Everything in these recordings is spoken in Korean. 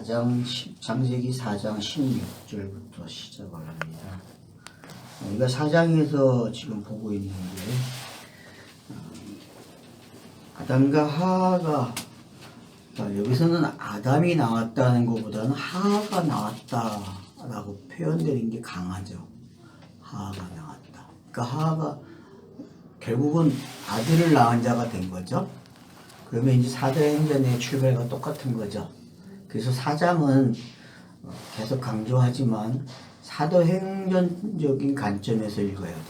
창세기 4장 16절부터 시작을 합니다. 우리가 4장에서 지금 보고 있는 게 아담과 하하가 여기서는 아담이 나왔다는 것보다는 하하가 나왔다라고 표현되는 게 강하죠. 하하가 나왔다. 그러니까 하하가 결국은 아들을 낳은 자가 된 거죠. 그러면 이제 사도행전의 출발과 똑같은 거죠. 그래서 4장은 계속 강조하지만 사도행전적인 관점에서 읽어야 돼요.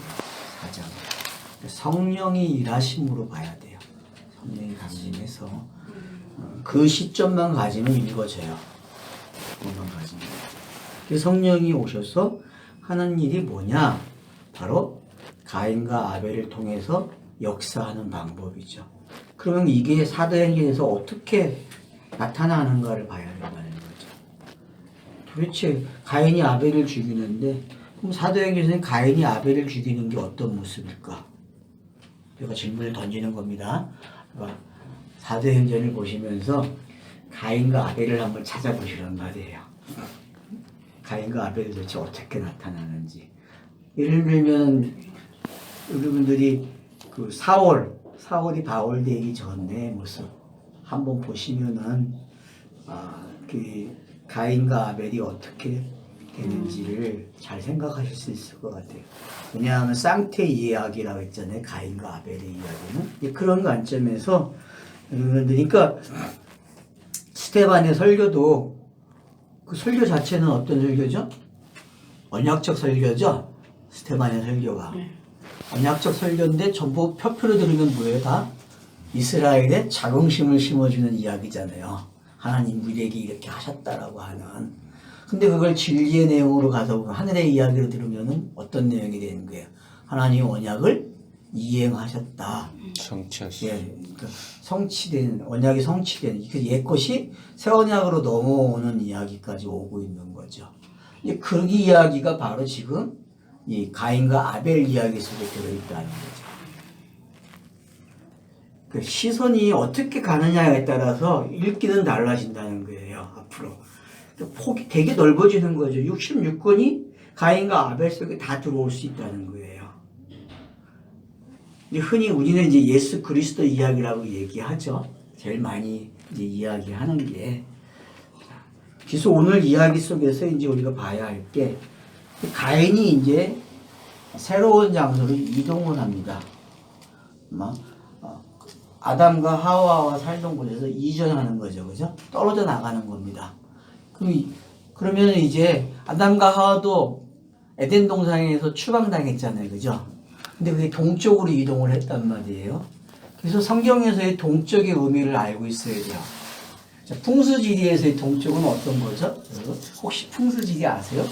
4장. 성령이 일하심으로 봐야 돼요. 성령이 강림해서 그 시점만 가지면 읽어져요. 그것만 가지면. 그 성령이 오셔서 하는 일이 뭐냐? 바로 가인과 아벨을 통해서 역사하는 방법이죠. 그러면 이게 사도행전에서 어떻게 나타나는가를 봐야 된다는 거죠. 도대체 가인이 아벨을 죽이는데 그럼 사도행전에서는 가인이 아벨을 죽이는 게 어떤 모습일까? 제가 질문을 던지는 겁니다. 그러니까 사도행전을 보시면서 가인과 아벨을 한번 찾아보시란 말이에요. 가인과 아벨이 도대체 어떻게 나타나는지. 예를 들면 여러분들이 그 사울이 바울 되기 전의 모습 한번 보시면은 그 가인과 아벨이 어떻게 되는지를 잘 생각하실 수 있을 것 같아요. 왜냐하면 쌍태 이야기라고 했잖아요. 가인과 아벨의 이야기는 그런 관점에서 여러분들 그러니까 스데반의 설교도 그 설교 자체는 어떤 설교죠? 언약적 설교죠. 스데반의 설교가 언약적 설교인데 전부 표표로 들으면 뭐예요? 다 이스라엘에 자긍심을 심어주는 이야기잖아요. 하나님 우리에게 이렇게 하셨다라고 하는. 근데 그걸 진리의 내용으로 가서 하늘의 이야기를 들으면 어떤 내용이 되는 거예요? 하나님 언약을 이행하셨다. 성취하셨다. 예, 그러니까 성취된 언약이 성취된 그 옛것이 새 언약으로 넘어오는 이야기까지 오고 있는 거죠. 그 이야기가 바로 지금 이 가인과 아벨 이야기 속에 들어있다는 거죠. 그 시선이 어떻게 가느냐에 따라서 읽기는 달라진다는 거예요. 앞으로 폭이 되게 넓어지는 거죠. 66권이 가인과 아벨 속에 다 들어올 수 있다는 거예요. 흔히 우리는 이제 예수 그리스도 이야기라고 얘기하죠. 제일 많이 이제 이야기하는 게. 그래서 오늘 이야기 속에서 이제 우리가 봐야 할 게 가인이 이제 새로운 장소로 이동을 합니다. 아담과 하와와 살던 곳에서 이전하는 거죠. 그죠? 떨어져 나가는 겁니다. 그러면 이제 아담과 하와도 에덴 동산에서 추방당했잖아요. 그죠? 근데 그게 동쪽으로 이동을 했단 말이에요. 그래서 성경에서의 동쪽의 의미를 알고 있어야 돼요. 자, 풍수지리에서의 동쪽은 어떤 거죠? 혹시 풍수지리 아세요?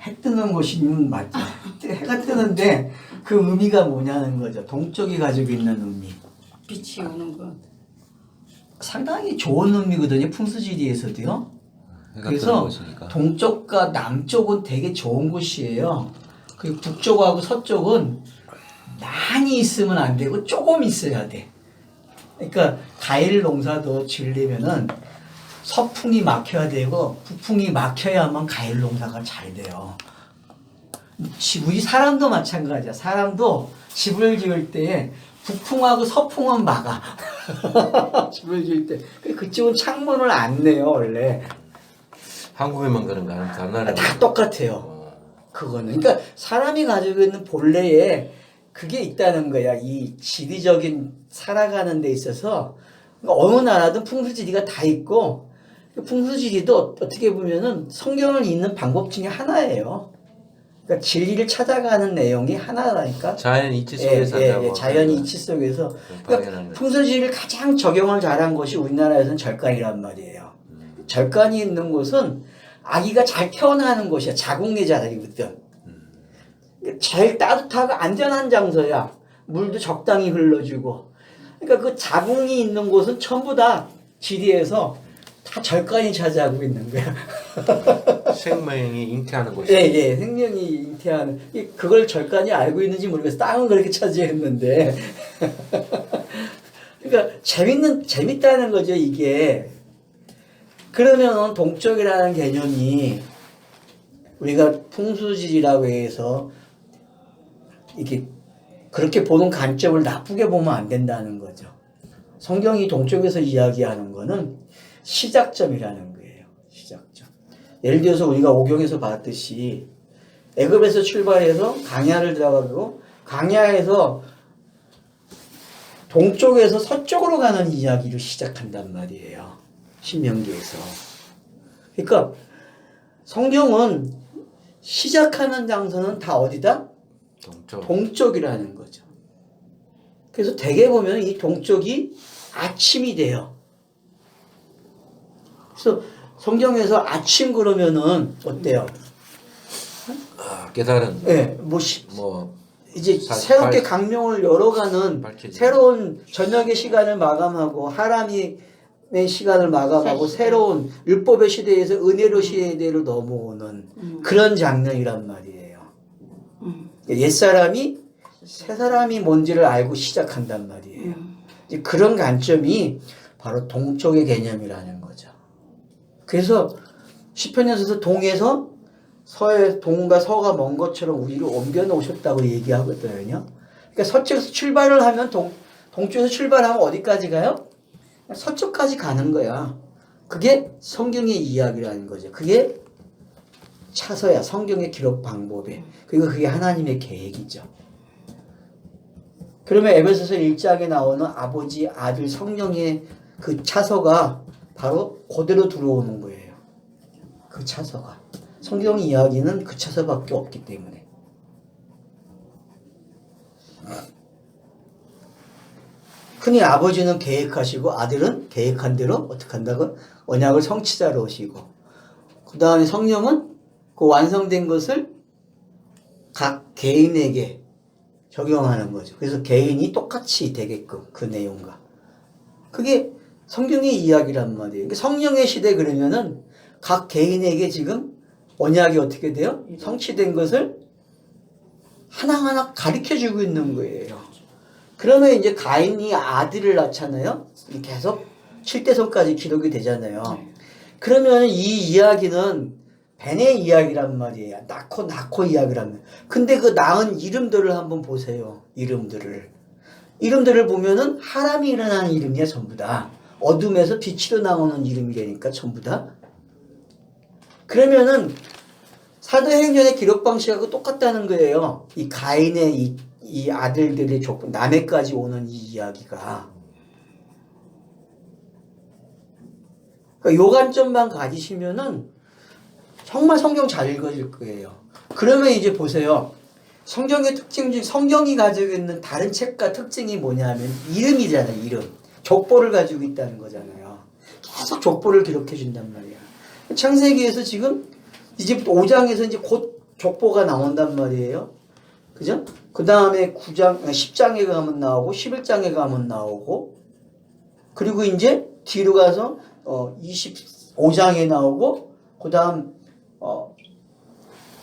해 뜨는 곳이면 맞죠. 해가 뜨는데 그 의미가 뭐냐는 거죠. 동쪽이 가지고 있는 의미. 빛이 오는 것. 상당히 좋은 의미거든요. 풍수지리에서도요. 그래서 동쪽과 남쪽은 되게 좋은 곳이에요. 그리고 북쪽하고 서쪽은 많이 있으면 안 되고 조금 있어야 돼. 그러니까 과일 농사도 지으려면은 서풍이 막혀야 되고 북풍이 막혀야만 과일 농사가 잘 돼요. 우리 사람도 마찬가지야. 사람도 집을 지을 때 북풍하고 서풍은 막아. 집을 지을 때. 그쪽은 창문을 안 내요, 원래. 한국에만 그런가? 다른 나라 다 똑같아요. 그거는. 그러니까 사람이 가지고 있는 본래에 그게 있다는 거야. 이 지리적인 살아가는 데 있어서 그러니까 어느 나라든 풍수지리가 다 있고 풍수지리도 어떻게 보면은 성경을 읽는 방법 중에 하나예요. 그러니까 진리를 찾아가는 내용이 하나라니까. 자연 이치 속에서 자연 이치 속에서. 그러니까 풍수지리를 가장 적용을 잘한 것이 우리나라에서는 절간이란 말이에요. 절간이 있는 곳은 아기가 잘 태어나는 곳이야. 자궁내 자리거든. 제일 따뜻하고 안전한 장소야. 물도 적당히 흘러주고. 그러니까 그 자궁이 있는 곳은 전부 다 지리에서 다 절간이 차지하고 있는 거야. 생명이 잉태하는 곳이. 예, 예. 생명이 잉태하는 그걸 절간이 알고 있는지 모르겠어. 땅은 그렇게 차지했는데. 그러니까 재밌다는 거죠, 이게. 그러면 동쪽이라는 개념이 우리가 풍수지리라고 해서 이렇게 그렇게 보는 관점을 나쁘게 보면 안 된다는 거죠. 성경이 동쪽에서 이야기하는 거는 시작점이라는 거예요. 시작점. 예를 들어서 우리가 오경에서 봤듯이 애굽에서 출발해서 광야를 들어가고 광야에서 동쪽에서 서쪽으로 가는 이야기를 시작한단 말이에요. 신명기에서. 그러니까 성경은 시작하는 장소는 다 어디다? 동쪽. 동쪽이라는 거죠. 그래서 대개 보면 이 동쪽이 아침이 돼요. 그래서 성경에서 아침 그러면은 어때요? 깨달은. 예, 이제 새롭게 강명을 열어가는 밝혀지는. 새로운 저녁의 시간을 마감하고 하람의 시간을 마감하고 새로운 율법의 시대에서 은혜로 시대로 넘어오는 그런 장면이란 말이에요. 옛사람이 새사람이 뭔지를 알고 시작한단 말이에요. 이제 그런 관점이 바로 동쪽의 개념이라는 거죠. 그래서 시편에서 동에서 서에 동과 서가 먼 것처럼 우리를 옮겨 놓으셨다고 얘기하거든요. 그러니까 서쪽에서 출발을 하면 동쪽에서 출발하면 어디까지 가요? 서쪽까지 가는 거야. 그게 성경의 이야기라는 거죠. 그게 차서야. 성경의 기록 방법에. 그리고 그게 하나님의 계획이죠. 그러면 에베소서 1장에 나오는 아버지, 아들, 성령의 그 차서가 바로 그대로 들어오는 거예요. 그 차서가. 성경 이야기는 그 차서밖에 없기 때문에. 흔히 아버지는 계획하시고 아들은 계획한 대로 어떻게 한다고? 언약을 성취자로 오시고 그 다음에 성령은 그 완성된 것을 각 개인에게 적용하는 거죠. 그래서 개인이 똑같이 되게끔 그 내용과 그게 성경의 이야기란 말이에요. 그러니까 성령의 시대 그러면은 각 개인에게 지금 언약이 어떻게 돼요? 성취된 것을 하나하나 가르쳐주고 있는 거예요. 그러면 이제 가인이 아들을 낳잖아요. 계속 7대손까지 기록이 되잖아요. 그러면 이 이야기는 벤의 이야기란 말이에요. 낳고 이야기란 말이에요. 근데 그 낳은 이름들을 한번 보세요. 이름들을 보면은 하람이 일어나는 이름이야 전부 다. 어둠에서 빛으로 나오는 이름이라니까 전부 다. 그러면은 사도행전의 기록 방식하고 똑같다는 거예요. 이 가인의 이 아들들의 족보, 남해까지 오는 이 이야기가. 그러니까 요 관점만 가지시면은 정말 성경 잘 읽어질 거예요. 그러면 이제 보세요. 성경의 특징 중 성경이 가지고 있는 다른 책과 특징이 뭐냐면 이름이잖아요. 이름. 족보를 가지고 있다는 거잖아요. 계속 족보를 기록해 준단 말이야. 창세기에서 지금 이제 5장에서 이제 곧 족보가 나온단 말이에요. 그죠? 그 다음에 10장에 가면 나오고 11장에 가면 나오고 그리고 이제 뒤로 가서 25장에 나오고 그 다음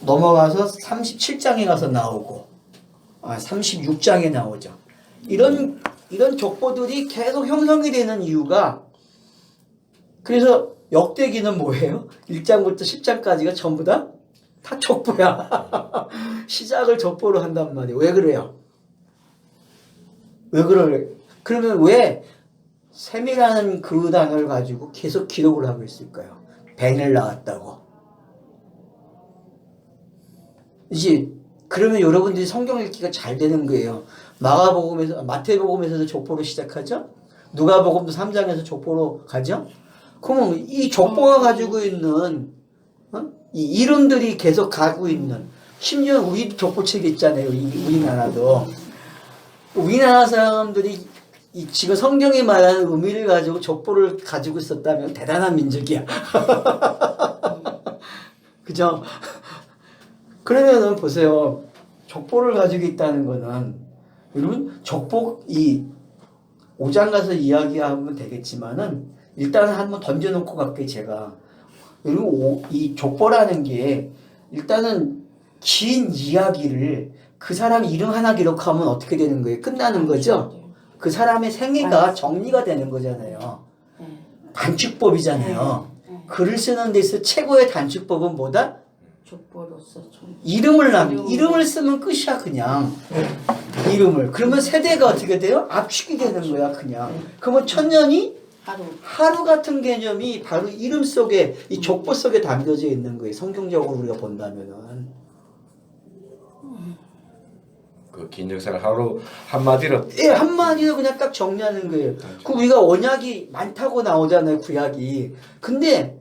넘어가서 37장에 가서 나오고 36장에 나오죠. 이런 족보들이 계속 형성이 되는 이유가 그래서 역대기는 뭐예요? 1장부터 10장까지가 전부 다 족보야. 시작을 족보로 한단 말이에요. 왜 그래요? 왜 그래? 그러면 왜 셈이라는 그 단어를 가지고 계속 기록을 하고 있을까요? 벤을 낳았다고. 이제 그러면 여러분들이 성경 읽기가 잘 되는 거예요. 마태복음에서도 족보로 시작하죠? 누가복음도 3장에서 족보로 가죠? 그러면 이 족보가 가지고 있는 이 이름들이 계속 가고 있는 심지어 우리 족보책 있잖아요. 우리나라도. 우리나라 사람들이 지금 성경이 말하는 의미를 가지고 족보를 가지고 있었다면 대단한 민족이야. 그죠? 그러면은 보세요. 족보를 가지고 있다는 거는 여러분 족보 이 5장 가서 이야기하면 되겠지만은 일단 한번 던져놓고 갈게요, 제가. 그리고 이 족보라는 게 일단은 긴 이야기를 그 사람 이름 하나 기록하면 어떻게 되는 거예요? 끝나는 거죠? 그 사람의 생애가 정리가 되는 거잖아요. 네. 단축법이잖아요. 글을 쓰는 데 있어 최고의 단축법은 뭐다? 족보로서 좀 이름을 쓰면 끝이야, 그냥. 이름을. 그러면 세대가 어떻게 돼요? 압축이 되는 거야, 그냥. 그러면 천년이 하루 같은 개념이 바로 이름 속에, 이 족보 속에 담겨져 있는 거예요. 성경적으로 우리가 본다면은. 그 긴 역사를 하루 한마디로 예, 한마디로 그냥 딱 정리하는 거예요. 그 우리가 언약이 많다고 나오잖아요, 구약이. 근데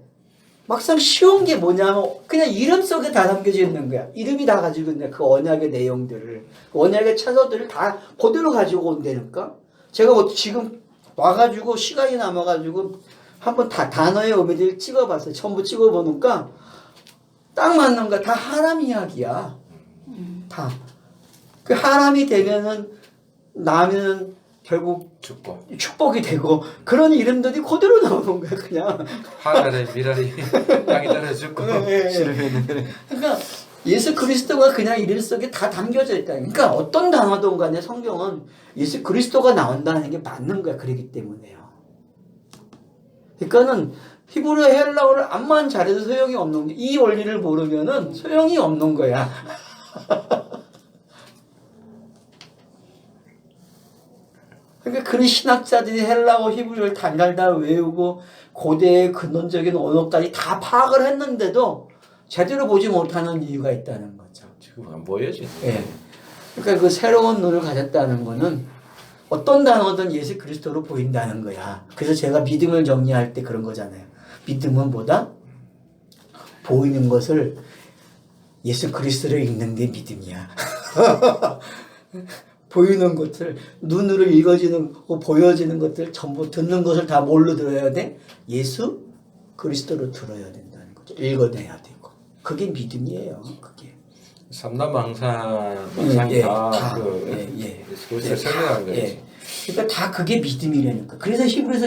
막상 쉬운 게 뭐냐면 그냥 이름 속에 다 담겨져 있는 거야. 이름이 다 가지고 있는 그 언약의 내용들을, 그 언약의 차서들을 다 그대로 가지고 온다니까. 제가 지금 와가지고 시간이 남아가지고 한번 다 단어의 의미를 찍어봤어요. 전부 찍어보니까 딱 맞는 거야. 다 하람 이야기야. 다. 그 하람이 되면은 나면 결국 축복이 되고 그런 이름들이 그대로 나오는 거야, 그냥. 하늘에 미랄이 땅에 떨어져 죽고 싫으면 그러니까 예수 그리스도가 그냥 이름 속에 다 담겨져 있다. 그러니까 어떤 단어든 간에 성경은 예수 그리스도가 나온다는 게 맞는 거야. 그렇기 때문에요. 그러니까는 히브리어 헬라어를 암만 잘해도 소용이 없는 게, 이 원리를 모르면은 소용이 없는 거야. 그러니까 그런 신학자들이 헬라어, 히브리어를 달달달 외우고 고대의 근원적인 언어까지 다 파악을 했는데도 제대로 보지 못하는 이유가 있다는 거죠. 지금 안 보여 지금. 예. 그러니까 그 새로운 눈을 가졌다는 거는 어떤 단어든 예수 그리스도로 보인다는 거야. 그래서 제가 믿음을 정리할 때 그런 거잖아요. 믿음은 뭐다? 보이는 것을 예수 그리스도를 읽는 게 믿음이야. 보이는 것들, 눈으로 읽어지는, 보여지는 것들 전부 듣는 것을 다 뭘로 들어야 돼? 예수 그리스도로 들어야 된다는 거죠. 읽어내야 되고. 그게 믿음이에요. 그게. 삼남망상이 다그 그것을 설명한 거지. 예. 그러니까 다 그게 믿음이라니까. 그래서 히브리서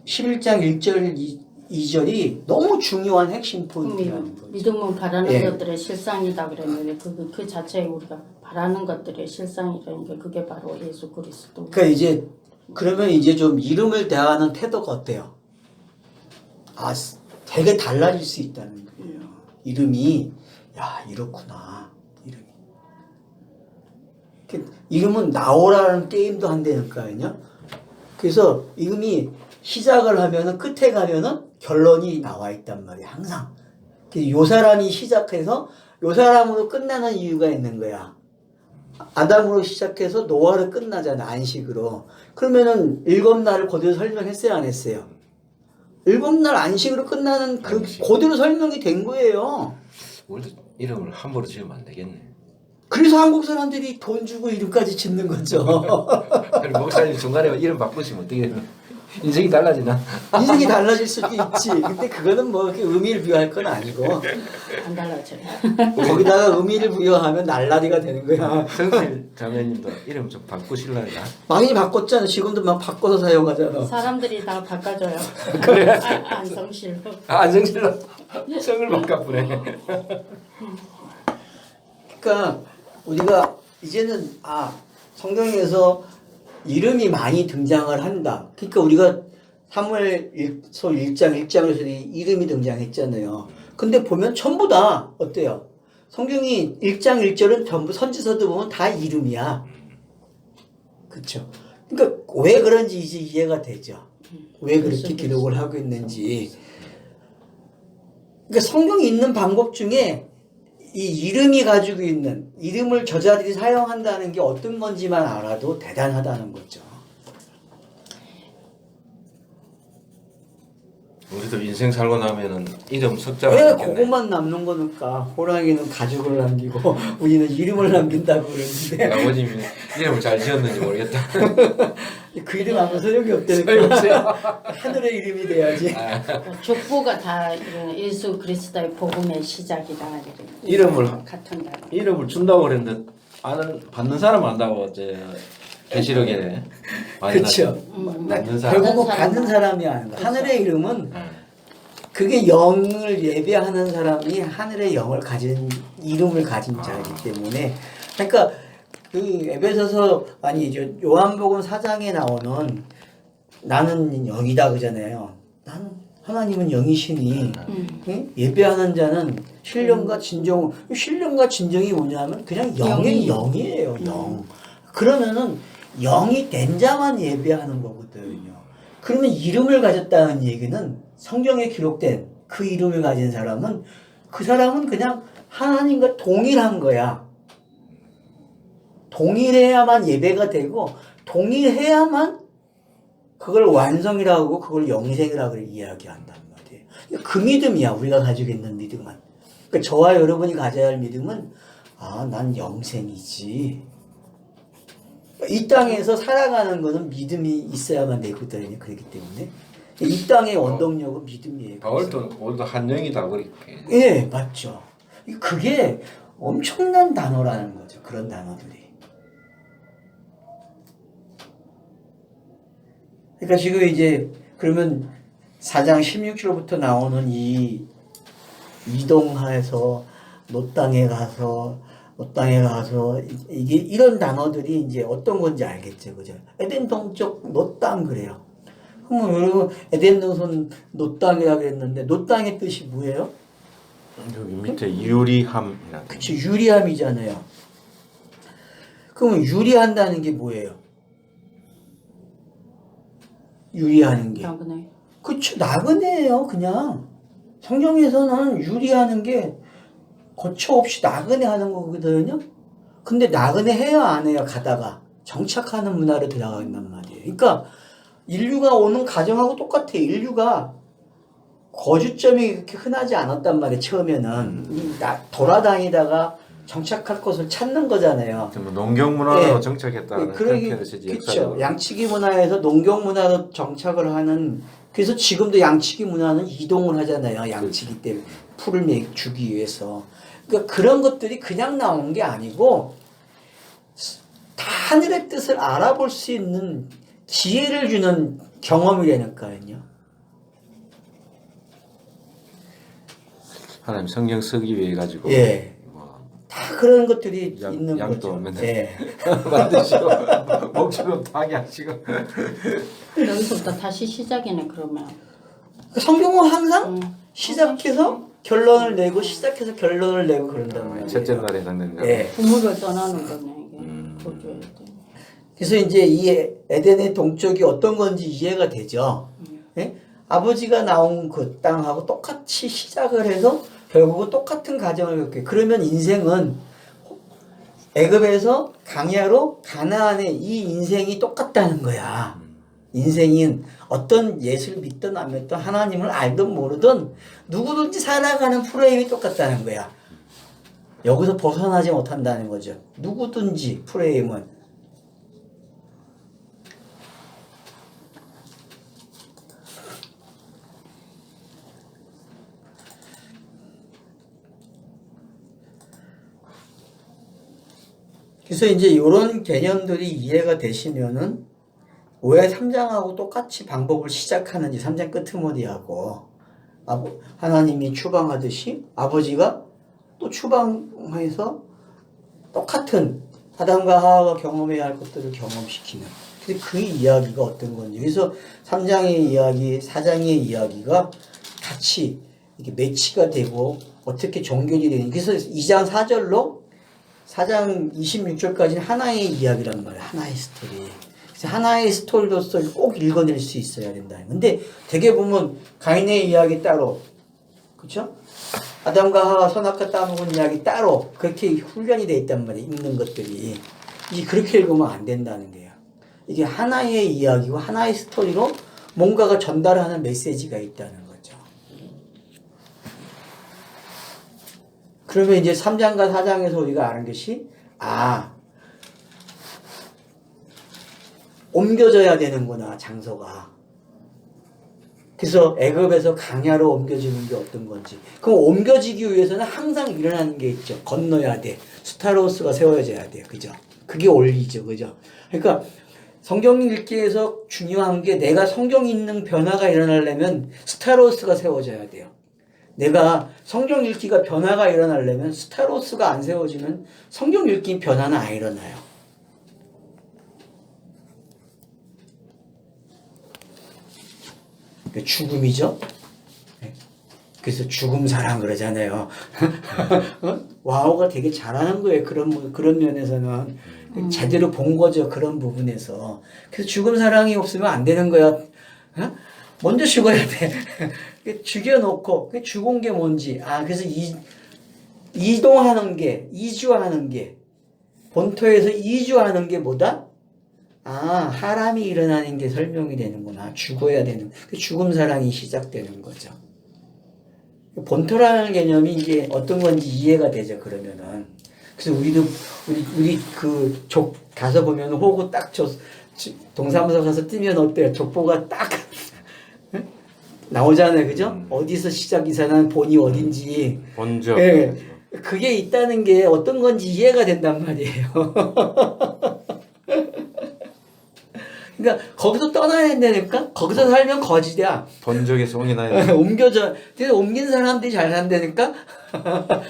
11장 1절 2절이 너무 중요한 핵심 포인트라는 거죠. 믿음은 바라는 예. 것들의 실상이다 그랬는데 그 자체에 우리가 바라는 것들의 실상이라는 게 그게 바로 예수 그리스도. 그러니까 이제 그러면 이제 좀 이름을 대하는 태도가 어때요? 아, 되게 달라질 수 있다는 거예요. 이름이 야, 이렇구나. 이름은 나오라는 게임도 한다니까요. 그래서 이름이 시작을 하면은 끝에 가면은 결론이 나와 있단 말이야, 항상. 요 사람이 시작해서 요 사람으로 끝나는 이유가 있는 거야. 아담으로 시작해서 노아로 끝나잖아, 안식으로. 그러면은 일곱 날을 그대로 설명했어요, 안 했어요? 일곱 날 안식으로 끝나는 그 그대로 설명이 된 거예요. 우리도 이름을 함부로 지으면 안 되겠네. 그래서 한국 사람들이 돈 주고 이름까지 짓는 거죠. 목사님 중간에 이름 바꾸시면 어떻게 인생이 달라지나? 인생이 달라질 수도 있지. 근데 그거는 뭐 이렇게 의미를 부여할 건 아니고. 안 달라져요. 거기다가 의미를 부여하면 날라리가 되는 거야. 성실 자매님도 이름 좀 바꾸실라나? 많이 바꿨잖아. 지금도 막 바꿔서 사용하잖아. 사람들이 다 바꿔줘요. 그래. 안성실로. 안성실로 성을 바꿔보네. 그러니까 우리가 이제는 성경에서 이름이 많이 등장을 한다. 그러니까 우리가 사무엘서 1장 1장에서 이름이 등장했잖아요. 근데 보면 전부 다 어때요? 성경이 1장 1절은 전부 선지서도 보면 다 이름이야. 그렇죠? 그러니까 왜 그런지 이제 이해가 되죠. 왜 그렇게 기록을 하고 있는지. 그러니까 성경이 있는 방법 중에 이 이름이 가지고 있는, 이름을 저 자리에 사용한다는 게 어떤 건지만 알아도 대단하다는 거죠. 우리도 인생 살고 나면은 이름 석자가 왜 남겠네. 그것만 남는 거니까. 호랑이는 가죽을 남기고 우리는 이름을 남긴다고 그러는데 아버님이 이름을 잘 지었는지 모르겠다. 그 이름 아무 소용이 없다니까. 하늘의 이름이 돼야지. 족보가 다 예수 그리스도의 복음의 시작이다. 이름을 같은 날. 이름을 준다고 그랬는데 받는 사람 안다고 이제 계시록에 그렇죠. 받는 사람. 결국은 받는 받는 사람이 하는 거. 그렇죠. 하늘의 이름은 네. 그게 영을 예배하는 사람이 하늘의 영을 가진 이름을 가진 자이기 때문에 그러니까 그 에베소서 아니 요한복음 4장에 나오는 나는 영이다 그잖아요. 나는 하나님은 영이시니 응? 예배하는 자는 신령과 진정이 뭐냐면 그냥 영의 영이에요. 영. 그러면은 영이 된 자만 예배하는 거거든요. 그러면 이름을 가졌다는 얘기는 성경에 기록된 그 이름을 가진 사람은 그 사람은 그냥 하나님과 동일한 거야. 동일해야만 예배가 되고 동일해야만 그걸 완성이라고 하고 그걸 영생이라고 이야기한단 말이에요. 그 믿음이야. 우리가 가지고 있는 믿음은. 그러니까 저와 여러분이 가져야 할 믿음은 난 영생이지. 이 땅에서 살아가는 거는 믿음이 있어야만 되거든요. 그렇기 때문에 이 땅의 원동력은 믿음이에요. 오늘도 한영이다 그렇게. 예, 맞죠. 그게 엄청난 단어라는 거죠. 그런 단어들이. 그러니까 지금 이제 그러면 4장 16절부터 나오는 이 이동해서 노 땅에 가서 이게 이런 단어들이 이제 어떤 건지 알겠죠, 그죠? 에덴 동쪽 노 땅 그래요. 그러면 여러분 에덴 동선 노 땅이라고 했는데 노 땅의 뜻이 뭐예요? 여기 밑에 유리함이라. 그치, 유리함이잖아요. 그러면 유리한다는 게 뭐예요? 유리하는 게. 나그네. 그쵸, 나그네예요, 그냥. 성경에서는 유리하는 게 거처 없이 나그네 하는 거거든요. 근데 나그네 해요, 안 해요? 가다가 정착하는 문화로 들어간단 말이에요. 그러니까 인류가 오는 과정하고 똑같아요. 인류가 거주점이 그렇게 흔하지 않았단 말이에요. 처음에는 돌아다니다가 정착할 곳을 찾는 거잖아요. 뭐 농경 문화로 예. 정착했다는 그런 표현을 쓰지. 그렇죠. 양치기 문화에서 농경 문화로 정착을 하는. 그래서 지금도 양치기 문화는 이동을 하잖아요. 양치기 때문에 풀을 주기 위해서. 그러니까 그런 것들이 그냥 나온 게 아니고 다 하늘의 뜻을 알아볼 수 있는 기회를 주는 경험이라니까요. 하나님 성경 쓰기 위해 가지고. 예. 다 그런 것들이 있는 양도 거죠. 맨날 예. 만드시고 목줄은 타개하시고. 여기서부터 다시 시작이네 그러면. 성경은 항상 응. 시작해서 결론을 내고 시작해서 결론을 내고 그런단 말이에요. 첫째 날에 해당되는 거. 예. 부모를 떠나는 거네 이게. 거주할 때. 그래서 이제 이 에덴의 동쪽이 어떤 건지 이해가 되죠. 예? 아버지가 나온 그 땅하고 똑같이 시작을 해서 결국은 똑같은 과정을 겪게. 그러면 인생은 애굽에서 강야로 가나안의 이 인생이 똑같다는 거야. 인생인 어떤 예수를 믿든 안 믿든 하나님을 알든 모르든 누구든지 살아가는 프레임이 똑같다는 거야. 여기서 벗어나지 못한다는 거죠. 누구든지 프레임은. 그래서 이제 이런 개념들이 이해가 되시면은 왜 3장하고 똑같이 방법을 시작하는지 3장 끄트머리하고 하나님이 추방하듯이 아버지가 또 추방해서 똑같은 아담과 하와가 경험해야 할 것들을 경험시키는 그 이야기가 어떤 건지. 그래서 3장의 이야기, 4장의 이야기가 같이 이렇게 매치가 되고 어떻게 종결이 되는. 그래서 2장 4절로 4장 26절까지는 하나의 이야기란 말이에요. 하나의 스토리. 그래서 하나의 스토리로서 꼭 읽어낼 수 있어야 된다. 근데 되게 보면 가인의 이야기 따로, 그렇죠? 아담과 하와 선악과 따먹은 이야기 따로 그렇게 훈련이 돼 있단 말이에요. 읽는 것들이. 이게 그렇게 읽으면 안 된다는 거예요. 이게 하나의 이야기고 하나의 스토리로 뭔가가 전달하는 메시지가 있다는 거죠. 그러면 이제 3장과 4장에서 우리가 아는 것이 옮겨져야 되는구나, 장소가. 그래서 애굽에서 강야로 옮겨지는 게 어떤 건지. 그럼 옮겨지기 위해서는 항상 일어나는 게 있죠. 건너야 돼. 스타로스가 세워져야 돼요. 그죠? 그게 원리죠. 그죠? 그러니까 성경 읽기에서 중요한 게 내가 성경 읽는 변화가 일어나려면 스타로스가 세워져야 돼요. 내가 성경 읽기가 변화가 일어나려면 스타로스가 안 세워지면 성경 읽기 변화는 안 일어나요. 죽음이죠. 그래서 죽음 사랑 그러잖아요. 와우가 되게 잘하는 거예요. 그런 면에서는 제대로 본 거죠. 그런 부분에서. 그래서 죽음 사랑이 없으면 안 되는 거야. 먼저 죽어야 돼. 죽여놓고 죽은 게 뭔지. 그래서 이동하는 게, 이주하는 게, 본토에서 이주하는 게 뭐다? 하람이 일어나는 게 설명이 되는구나. 죽어야 되는. 죽음 사랑이 시작되는 거죠. 본토라는 개념이 이게 어떤 건지 이해가 되죠, 그러면은. 그래서 우리 가서 보면 호구 딱 동사무소 가서 뜨면 어때요? 족보가 딱 나오잖아요, 그죠? 어디서 시작 이사는 본이 어딘지. 본적. 예. 그게 있다는 게 어떤 건지 이해가 된단 말이에요. 그러니까 거기서 떠나야 된다니까? 거기서 살면 거지야. 본적에서 옮겨나야 옮겨져. 그래서 옮긴 사람들이 잘 산다니까?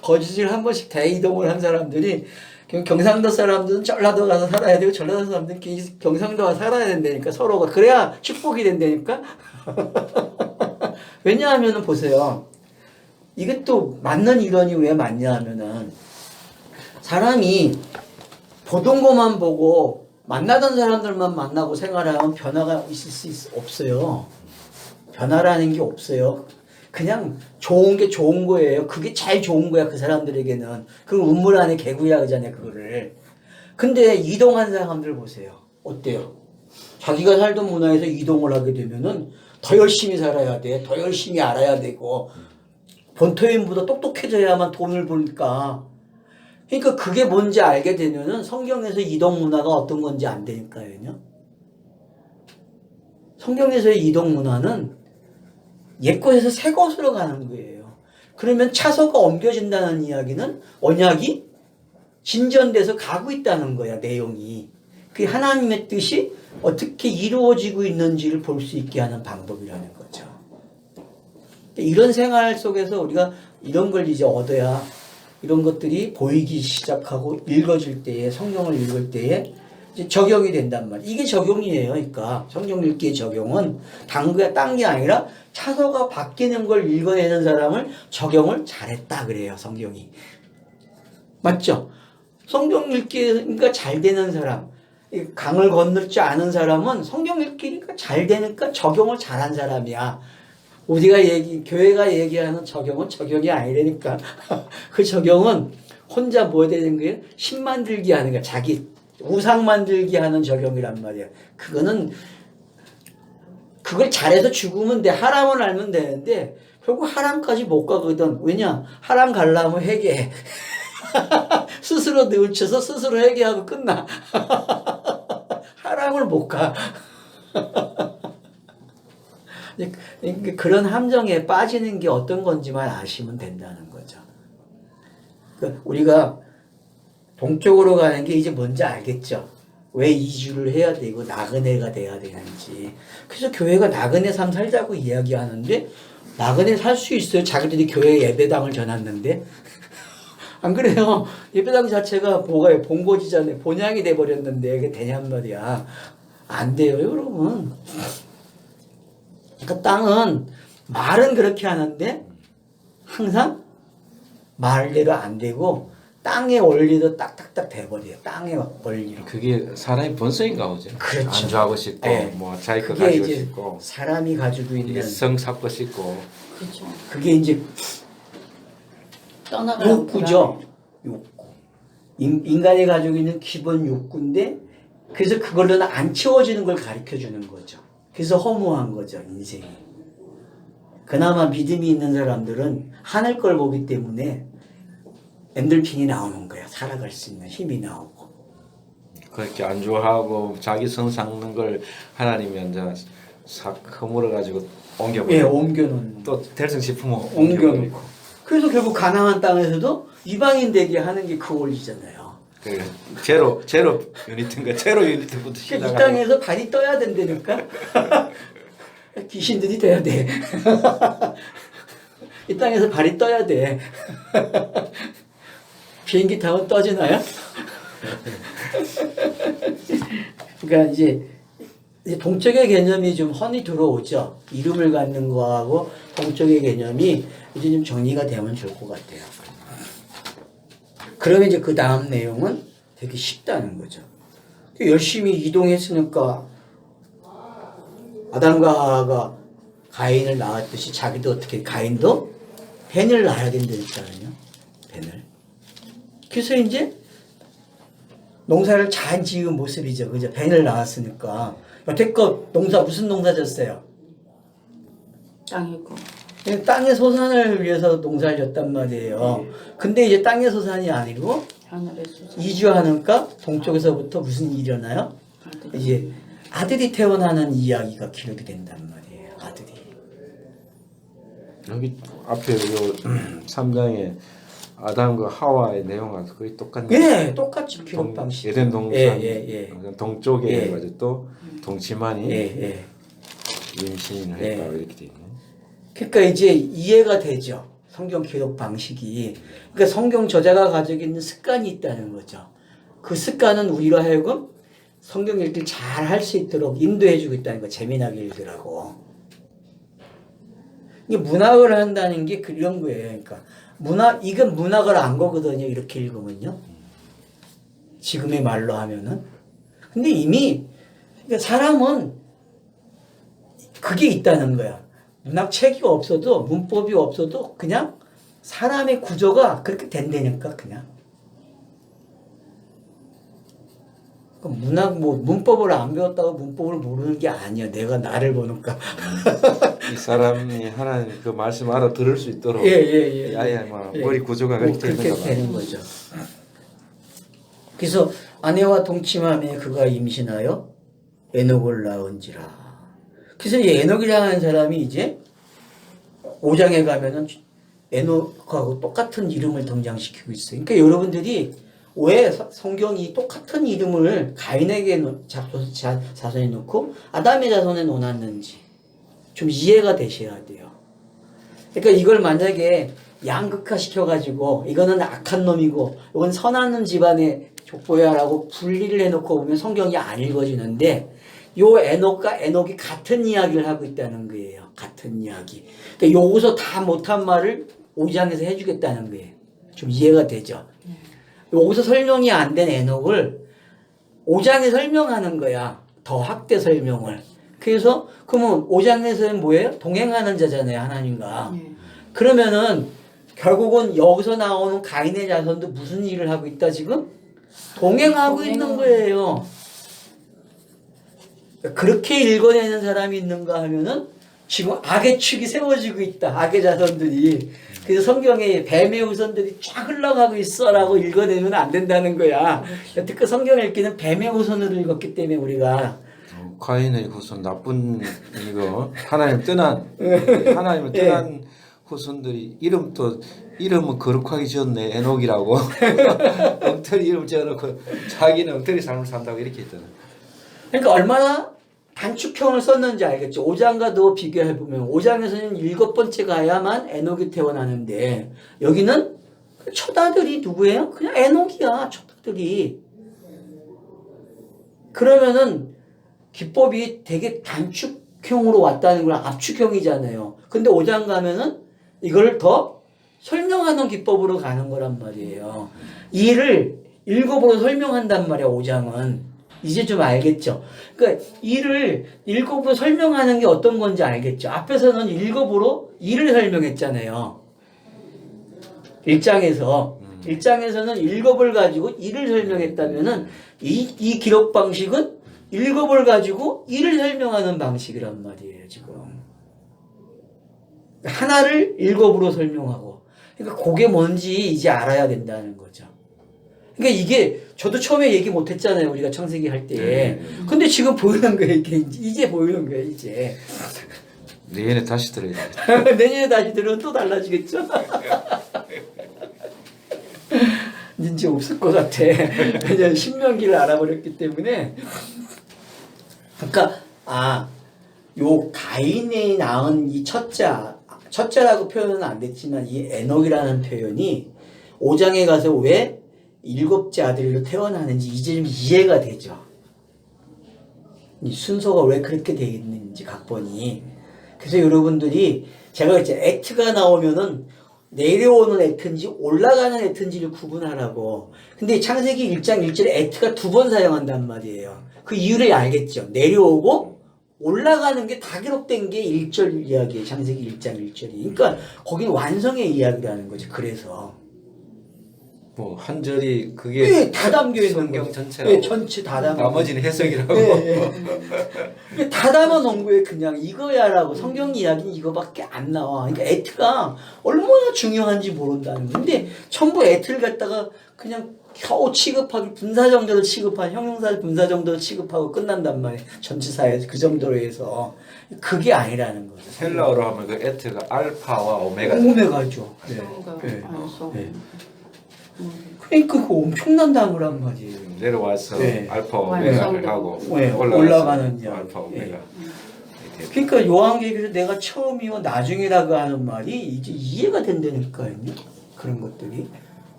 거짓을 한 번씩 대이동을 한 사람들이 경상도 사람들은 전라도 가서 살아야 되고 전라도 사람들은 경상도 가서 살아야 된다니까 서로가. 그래야 축복이 된다니까? 왜냐하면은 보세요. 이게 또 맞는 이론이 왜 맞냐 하면은 사람이 보던 것만 보고 만나던 사람들만 만나고 생활하면 변화가 있을 수 없어요. 변화라는 게 없어요. 그냥 좋은 게 좋은 거예요. 그게 제일 좋은 거야, 그 사람들에게는. 그 우물 안에 개구리야 그러잖아요, 그거를. 근데 이동한 사람들 보세요. 어때요? 자기가 살던 문화에서 이동을 하게 되면은 더 열심히 살아야 돼. 더 열심히 알아야 되고. 본토인보다 똑똑해져야만 돈을 벌니까. 그러니까 그게 뭔지 알게 되면은 성경에서 이동 문화가 어떤 건지 안 되니까요. 성경에서의 이동 문화는 옛 것에서 새 것으로 가는 거예요. 그러면 차소가 옮겨진다는 이야기는 언약이 진전돼서 가고 있다는 거야, 내용이. 그게 하나님의 뜻이 어떻게 이루어지고 있는지를 볼 수 있게 하는 방법이라는 거죠. 이런 생활 속에서 우리가 이런 걸 이제 얻어야 이런 것들이 보이기 시작하고 읽어질 때에, 성경을 읽을 때에 이제 적용이 된단 말이에요. 이게 적용이에요. 그러니까 성경 읽기의 적용은 딴 게 아니라 차서가 바뀌는 걸 읽어내는 사람을 적용을 잘했다 그래요, 성경이. 맞죠? 성경 읽기가 잘 되는 사람, 강을 건널 줄 아는 사람은 성경 읽기가 잘 되니까 적용을 잘한 사람이야. 우리가 교회가 얘기하는 적용은 적용이 아니라니까. 그 적용은 혼자 뭐 되는 거예요? 신 만들기 하는 거야. 자기 우상 만들기 하는 적용이란 말이야. 그걸 잘해서 죽으면 돼. 하람을 알면 되는데 결국 하람까지 못 가거든. 왜냐? 하람 가려면 회개해. 스스로 뉘우쳐서 스스로 회개하고 끝나. 하람을 못 가. 그런 함정에 빠지는 게 어떤 건지만 아시면 된다는 거죠. 우리가 동쪽으로 가는 게 이제 뭔지 알겠죠? 왜 이주를 해야 되고 나그네가 돼야 되는지. 그래서 교회가 나그네 삶 살자고 이야기하는데 나그네 살 수 있어요. 자기들이 교회 예배당을 전놨는데. 안 그래요? 예배당 자체가 뭐가요? 본고지잖아요. 본향이 돼버렸는데 그게 되냔 말이야. 안 돼요, 여러분. 그 땅은 말은 그렇게 하는데 항상 말대로 안 되고 땅의 원리도 딱딱딱 돼버려요. 땅의 원리로. 그게 사람의 본성인가 보죠. 그렇죠. 안주하고 싶고, 네. 뭐 자기 거 그게 가지고 이제 싶고, 사람이 가지고 있는 성 쌓고 싶고. 그렇죠. 그게 이제 떠나가는 욕구죠. 욕구. 인간이 가지고 있는 기본 욕구인데 그래서 그걸로는 안 채워지는 걸 가르쳐 주는 거죠. 그래서 허무한 거죠, 인생이. 그나마 믿음이 있는 사람들은 하늘 걸 보기 때문에 엔돌핀이 나오는 거야. 살아갈 수 있는 힘이 나오고. 그렇게 안주하고 자기 성 쌓는 걸 하나님이 이제 싹 허물어가지고 옮겨버리고. 예, 옮겨놓는. 또 될성 싶으면 옮겨놓고. 그래서 결국 가나안 땅에서도 이방인 되게 하는 게 그 원리잖아요. 그 제로 유니트인가 제로 유니트부터 이 시작하고 땅에서 발이 떠야 된다니까. 귀신들이 돼야 돼. 이 땅에서 발이 떠야 돼. 비행기 타면 떠지나요? 그러니까 이제 동적의 개념이 좀 훤히 들어오죠. 이름을 갖는 거하고 동적의 개념이 이제 좀 정리가 되면 좋을 것 같아요. 그러면 이제 그 다음 내용은 되게 쉽다는 거죠. 열심히 이동했으니까 아담과 하와가 가인을 낳았듯이 자기도 어떻게 가인도 벤을 낳아야 된다니까요. 벤을. 그래서 이제 농사를 잘 지은 모습이죠. 그죠? 벤을 낳았으니까. 여태껏 농사 무슨 농사 졌어요? 땅이고 땅의 소산을 위해서 농사를 졌단 말이에요. 근데 이제 땅의 소산이 아니고 하늘의 수산. 이주하니까 동쪽에서부터 무슨 일이 일어나요? 아들. 이제 아들이 태어나는 이야기가 기록이 된단 말이에요. 아들이. 여기 앞에 요 3장에 아담과 하와의 내용하고 거의 똑같네. 예, 똑같이 기록 방식. 에덴 동산 예. 동쪽에 예. 해가지고 또 동치만이 예. 임신을 예. 했다고 이렇게 돼 있네. 그러니까 이제 이해가 되죠. 성경 기록 방식이. 그러니까 성경 저자가 가지고 있는 습관이 있다는 거죠. 그 습관은 우리로 하여금 성경 읽기를 잘 할 수 있도록 인도해주고 있다는 거. 재미나게 읽으라고. 이게 문학을 한다는 게 그런 거예요. 그러니까 이건 문학을 안 거거든요. 이렇게 읽으면요. 지금의 말로 하면은. 근데 이미 그러니까 사람은 그게 있다는 거야. 문학 책이 없어도 문법이 없어도 그냥 사람의 구조가 그렇게 된다니까 그냥. 문학 문법을 안 배웠다고 문법을 모르는 게 아니야. 내가 나를 보니까. 이 사람이 하나님 그 말씀 알아 들을 수 있도록 예. 아예 막 머리 구조가 그렇게 그렇게 되는가 봐. 되는 거죠. 그래서 아내와 동침함에 그가 임신하여 에녹을 낳은지라. 그래서 이 에녹이라는 사람이 이제 5장에 가면은 에녹하고 똑같은 이름을 등장시키고 있어요. 그러니까 여러분들이 왜 성경이 똑같은 이름을 가인에게 자손에 놓고 아담의 자손에 놓았는지 좀 이해가 되셔야 돼요. 그러니까 이걸 만약에 양극화 시켜가지고 이거는 악한 놈이고 이건 선한 집안의 족보야라고 분리를 해놓고 보면 성경이 안 읽어지는데 요 에녹과 에녹이 같은 이야기를 하고 있다는 거예요. 같은 이야기. 그러니까 여기서 다 못한 말을 5장에서 해주겠다는 거예요. 좀 이해가 되죠? 여기서 설명이 안 된 에녹을 5장에 설명하는 거야. 더 확대 설명을. 그래서 그러면 5장에서는 뭐예요? 동행하는 자잖아요. 하나님과. 그러면은 결국은 여기서 나오는 가인의 자손도 무슨 일을 하고 있다 지금? 동행하고 있는 거예요. 그렇게 읽어내는 사람이 있는가 하면은 지금 악의 축이 세워지고 있다. 악의 자손들이. 그래서 성경에 뱀의 후손들이 쫙 흘러가고 있어라고 읽어내면 안 된다는 거야. 여태껏 성경을 읽기는 뱀의 후손으로 읽었기 때문에 우리가. 가인의 후손 나쁜 이거 하나님 떠난 하나님을 떠난 후손들이 이름은 거룩하게 지었네 에녹이라고 엉터리 이름 지어놓고 자기는 엉터리 삶을 산다고 이렇게 했잖아. 그러니까 얼마나 단축형을 썼는지 알겠죠. 5장과도 비교해보면 5장에서는 7번째 가야만 에녹이 태어나는데 여기는 첫 아들이 누구예요? 그냥 에녹이야. 첫 아들이. 그러면은 기법이 되게 단축형으로 왔다는 걸 압축형이잖아요. 근데 5장 가면은 이걸 더 설명하는 기법으로 가는 거란 말이에요. 이 일을 일곱으로 설명한단 말이야. 5장은. 이제 좀 알겠죠? 그러니까 일을 일곱으로 설명하는 게 어떤 건지 알겠죠? 앞에서는 일곱으로 일을 설명했잖아요. 1장에서는 일곱을 가지고 일을 설명했다면은 이 기록 방식은 일곱을 가지고 일을 설명하는 방식이란 말이에요, 지금. 하나를 일곱으로 설명하고. 그러니까 그게 뭔지 이제 알아야 된다는 거죠. 그러니까 이게 저도 처음에 얘기 못 했잖아요. 우리가 창세기 할 때. 근데 지금 보이는 거예요. 이제 보이는 거예요. 이제. 내년에 다시 들어야 돼. 내년에 다시 들으면 또 달라지겠죠. 이제 없을 것 같아. 왜냐면 신명기를 알아버렸기 때문에. 그러니까 요 가인이 낳은 이 첫째라고 표현은 안 됐지만 이 에녹이라는 표현이 5장에 가서 왜 7째 아들로 태어나는지 이제 좀 이해가 되죠. 이 순서가 왜 그렇게 되어 있는지 각본이. 그래서 여러분들이 제가 이제 액트가 나오면은 내려오는 액트인지 올라가는 액트인지를 구분하라고. 근데 창세기 1장 1절에 액트가 2번 사용한단 말이에요. 그 이유를 알겠죠. 내려오고 올라가는 게 다 기록된 게 1절 이야기예요. 창세기 1장 1절이. 그러니까 거긴 완성의 이야기라는 거죠. 그래서 뭐 한 절이 그게 다 담겨 있는 성경 거죠. 전체라고. 전체 다 담겨. 나머지는 해석이라고. 다 담아 놓은 거예요. 그냥 이거야라고. 성경 이야기는 이거밖에 안 나와. 그러니까 에트가 얼마나 중요한지 모른다는 거예요. 근데 전부 에트를 갖다가 그냥 겨우 취급하기, 분사 정도로 취급한, 형용사 분사 정도로 취급하고 끝난단 말이에요. 전치사에서 그 정도로 해서. 그게 아니라는 거죠. 헬라어로 하면 그 에트가 알파와 오메가. 오메가죠. 그런가 네. 안성. 네. 그러니까 그 엄청난 단어란 말이에요. 내려와서 네. 알파 오메가를 하고 네, 올라가서 올라가는 자. 알파 오메가. 그러니까 요한계시에서 내가 처음이요 나중이라고 하는 말이 이제 이해가 된다니까요. 그런 것들이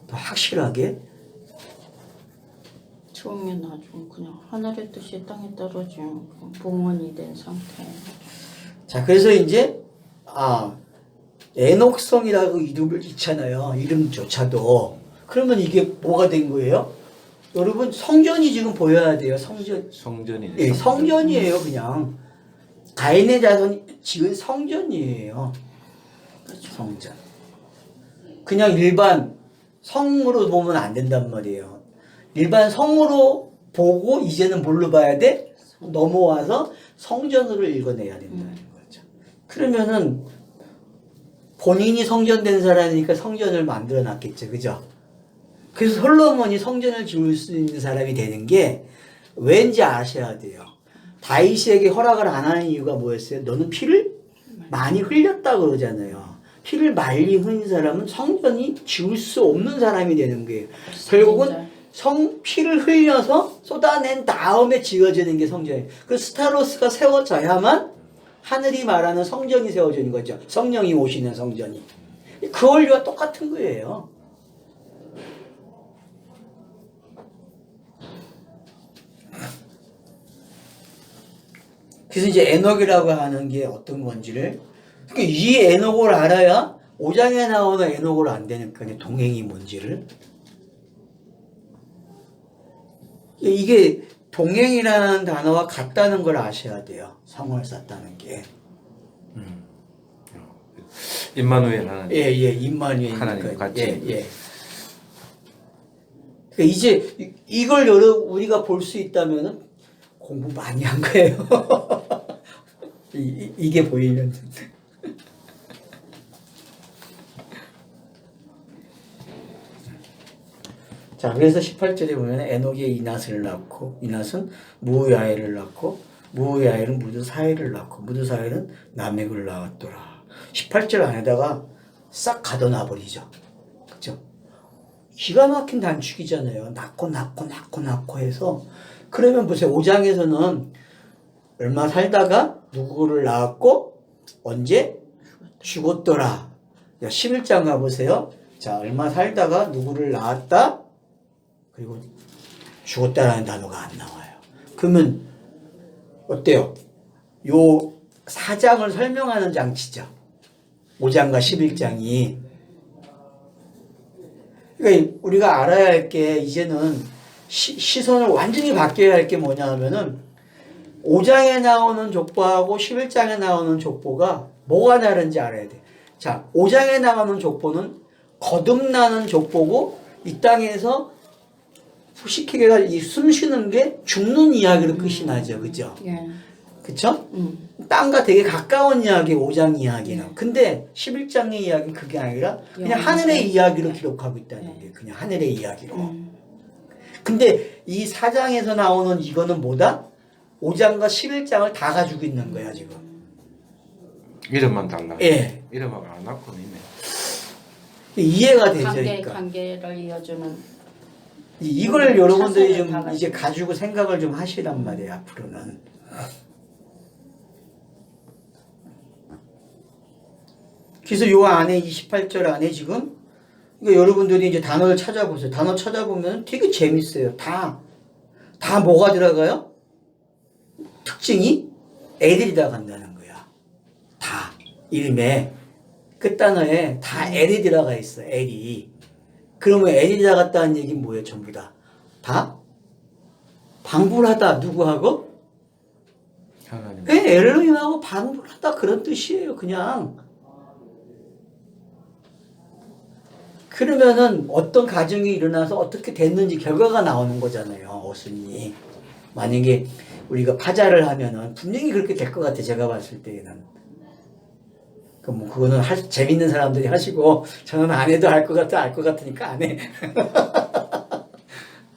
더 확실하게. 처음에 나중 그냥 하늘의 뜻이 땅에 떨어진 봉헌이 된 상태. 자, 그래서 이제 에녹성이라고 이름을 짓잖아요. 이름조차도. 그러면 이게 뭐가 된 거예요? 여러분 성전이 지금 보여야 돼요. 성전이네. 예, 성전이에요. 그냥 가인의 자손이 지은 성전이에요. 성전. 그냥 일반 성으로 보면 안 된단 말이에요. 일반 성으로 보고 이제는 뭘로 봐야 돼? 넘어와서 성전으로 읽어내야 된다는 거죠. 그러면은 본인이 성전된 사람이니까 성전을 만들어 놨겠죠. 그죠? 그래서 솔로몬이 성전을 지을 수 있는 사람이 되는 게 왠지 아셔야 돼요. 다윗에게 허락을 안 하는 이유가 뭐였어요? 너는 피를 많이 흘렸다 그러잖아요. 피를 많이 흘린 사람은 성전이 지을 수 없는 사람이 되는 거예요. 결국은 피를 흘려서 쏟아낸 다음에 지어지는 게 성전이에요. 그 스타로스가 세워져야만 하늘이 말하는 성전이 세워지는 거죠. 성령이 오시는 성전이. 그 원리와 똑같은 거예요. 그래서 이제 에녹이라고 하는 게 어떤 건지를, 그러니까 이 에녹을 알아야 5장에 나오는 에녹을 안 되니까 동행이 뭔지를. 이게 동행이라는 단어와 같다는 걸 아셔야 돼요. 성을 썼다는 게. 임마누엘 하나님. 예, 임마누엘. 하나님 같이. 예. 그러니까 이제 이걸 우리가 볼 수 있다면은 공부 많이 한 거예요. 이게 보이면. 자, 그래서 18절에 보면 에녹이 이낫을 낳고, 이낫은 무야엘을 낳고, 무야엘은 무드사엘을 낳고, 무드사엘은 라멕을 낳았더라. 18절 안에다가 싹 가둬놔버리죠. 그죠? 기가 막힌 단축이잖아요. 낳고 해서. 그러면 보세요. 5장에서는 얼마 살다가 누구를 낳았고, 언제 죽었더라. 11장 가보세요. 자, 얼마 살다가 누구를 낳았다, 그리고 죽었다라는 단어가 안 나와요. 그러면 어때요? 요 4장을 설명하는 장치죠. 5장과 11장이. 그러니까 우리가 알아야 할 게 이제는 시선을 완전히 바뀌어야 할 게 뭐냐 하면은 5장에 나오는 족보하고 11장에 나오는 족보가 뭐가 다른지 알아야 돼. 자, 5장에 나오는 족보는 거듭나는 족보고 이 땅에서 소식회가 숨 쉬는 게 죽는 이야기로 끝이 나죠. 그죠? 예. 그쵸? 땅과 되게 가까운 이야기 5장 이야기는. 근데 11장의 이야기는 그게 아니라 그냥 하늘의 이야기로 기록하고 있다는 게 그냥 하늘의 이야기로. 근데 이 4장에서 나오는 이거는 뭐다? 5장과 11장을 다 가지고 있는 거야 지금. 이름만 달라. 예. 이름하고 안 낳고는 있네. 이해가 되죠. 그러니까. 관계를 이어주는 이걸 여러분들이 차선을 좀 봐가지고. 이제 가지고 생각을 좀 하시란 말이에요, 앞으로는. 그래서 요 안에 28절 안에 지금 그러니까 여러분들이 이제 단어를 찾아보세요. 단어 찾아보면 되게 재밌어요. 다 뭐가 들어가요? 특징이 L이 들어간다는 거야. 다 이름에 끝단어에 다 L이 들어가 있어. L이. 그러면 L이 들어갔다는 얘기는 뭐예요? 전부 다 방불하다. 누구하고? 하나님. 네, 엘로힘하고 방불하다 그런 뜻이에요. 그냥. 그러면은 어떤 가정이 일어나서 어떻게 됐는지 결과가 나오는 거잖아요. 어순이. 만약에 우리가 파자를 하면은 분명히 그렇게 될 것 같아. 제가 봤을 때에는. 뭐 그거는 재밌는 사람들이 하시고 저는 안 해도 알 것 같아. 알 것 같으니까 안 해.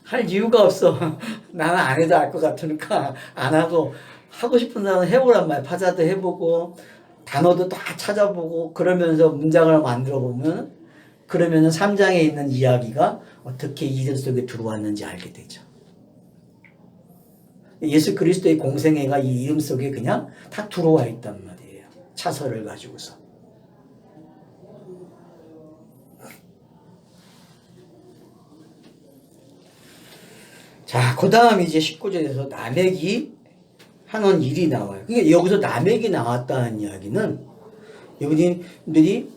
할 이유가 없어. 나는 안 해도 알 것 같으니까 안 하고 하고 싶은 사람은 해보란 말이야. 파자도 해보고 단어도 다 찾아보고 그러면서 문장을 만들어 보면 그러면은 3장에 있는 이야기가 어떻게 이들 속에 들어왔는지 알게 되죠. 예수 그리스도의 공생애가 이 이름 속에 그냥 다 들어와 있단 말이에요. 차서를 가지고서. 자, 그 다음 이제 19절에서 남액이 하는 일이 나와요. 그러니까 여기서 남액이 나왔다는 이야기는 여러분들이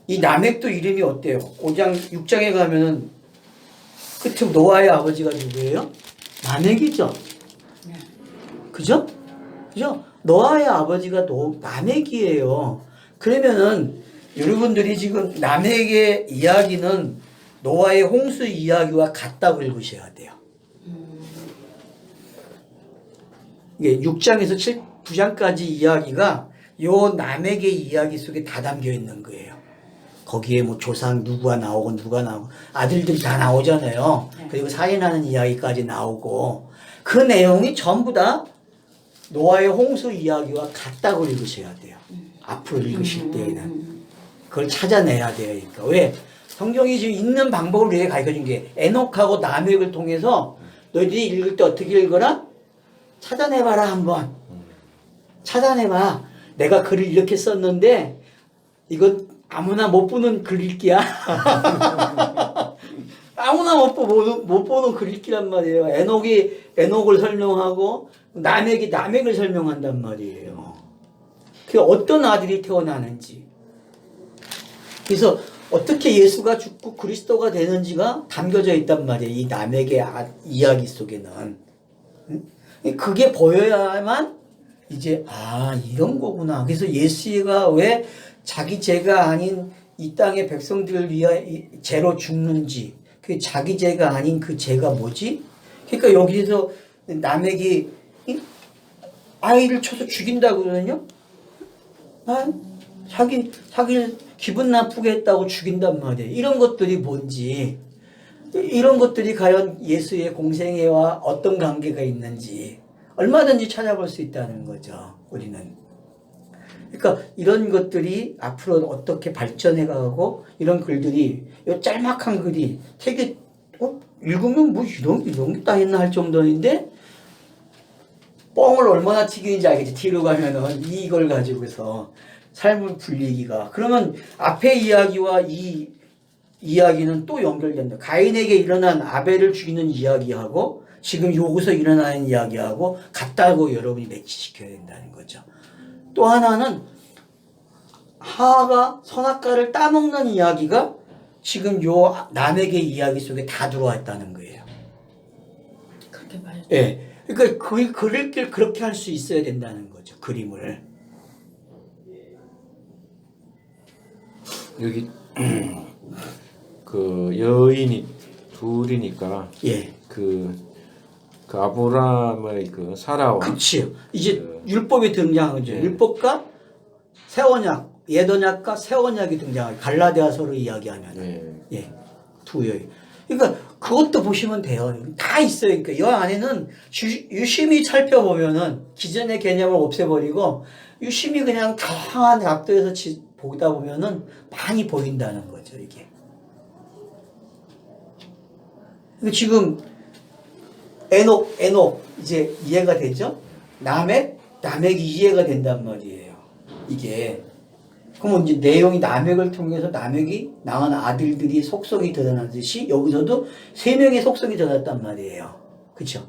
이 남액도 이름이 어때요? 5장, 6장에 가면은 끝에 노아의 아버지가 누구예요? 남액이죠. 그죠? 그죠? 노아의 아버지가 남액이에요. 그러면은 여러분들이 지금 남액의 이야기는 노아의 홍수 이야기와 같다고 읽으셔야 돼요. 이게 6장에서 9장까지 이야기가 요 남액의 이야기 속에 다 담겨 있는 거예요. 거기에 뭐 조상 누가 나오고 아들들이 다 나오잖아요. 그리고 살인하는 이야기까지 나오고 그 내용이 전부 다 노아의 홍수 이야기와 같다고 읽으셔야 돼요. 앞으로 읽으실 때에는 그걸 찾아내야 돼요. 그러니까 왜? 성경이 지금 읽는 방법을 우리에게 가르쳐준 게 에녹하고 남액을 통해서 너희들이 읽을 때 어떻게 읽어라? 찾아내봐라 한번. 찾아내봐. 내가 글을 이렇게 썼는데 이건 아무나 못 보는 글 읽기야. 아무나 못 보는 글 읽기란 말이에요. 에녹을 설명하고 남액을 설명한단 말이에요. 그 어떤 아들이 태어나는지. 그래서 어떻게 예수가 죽고 그리스도가 되는지가 담겨져 있단 말이에요. 이 남액의 이야기 속에는. 그게 보여야만 이제 이런 거구나. 그래서 예수가 왜 자기 죄가 아닌 이 땅의 백성들을 위해 죄로 죽는지, 그 자기 죄가 아닌 그 죄가 뭐지? 그러니까 여기서 남에게 아이를 쳐서 죽인다고 그러거든요. 자기를 기분 나쁘게 했다고 죽인단 말이에요. 이런 것들이 뭔지, 이런 것들이 과연 예수의 공생애와 어떤 관계가 있는지 얼마든지 찾아볼 수 있다는 거죠. 우리는. 그러니까 이런 것들이 앞으로 어떻게 발전해가고 이런 글들이 이 짤막한 글이 되게 읽으면 뭐 이런 게 다 했나 할 정도인데 뻥을 얼마나 튀기는지 알겠지. 뒤로 가면은 이걸 가지고서 삶을 불리기가. 그러면 앞의 이야기와 이 이야기는 또 연결된다. 가인에게 일어난 아벨을 죽이는 이야기하고 지금 여기서 일어나는 이야기하고 같다고 여러분이 매치시켜야 된다는 거죠. 또 하나는 하하가 선악과를 따먹는 이야기가 지금 요 남에게 이야기 속에 다 들어와 있다는 거예요. 그렇게 봐요. 예. 그러니까 그릴 길 그렇게 할 수 있어야 된다는 거죠. 그림을. 여기 그 여인이 둘이니까 예. 그 아브라함의 그 사라와 그치요. 이제 율법이 등장하죠. 예. 율법과 새 언약, 옛 언약과 새 언약이 등장하죠. 갈라디아서로 이야기하면. 예. 두 여인. 그러니까 그것도 보시면 돼요. 다 있어요. 그러니까 이 안에는 유심히 살펴보면은 기존의 개념을 없애버리고 유심히 그냥 다양한 각도에서 보다 보면은 많이 보인다는 거죠. 이게. 지금 에녹 이제 이해가 되죠? 남액이 이해가 된단 말이에요. 이게. 그러면 이제 내용이 남액을 통해서 남액이 낳은 아들들이 속성이 드러나듯이 여기서도 3명의 속성이 드러났단 말이에요. 그쵸?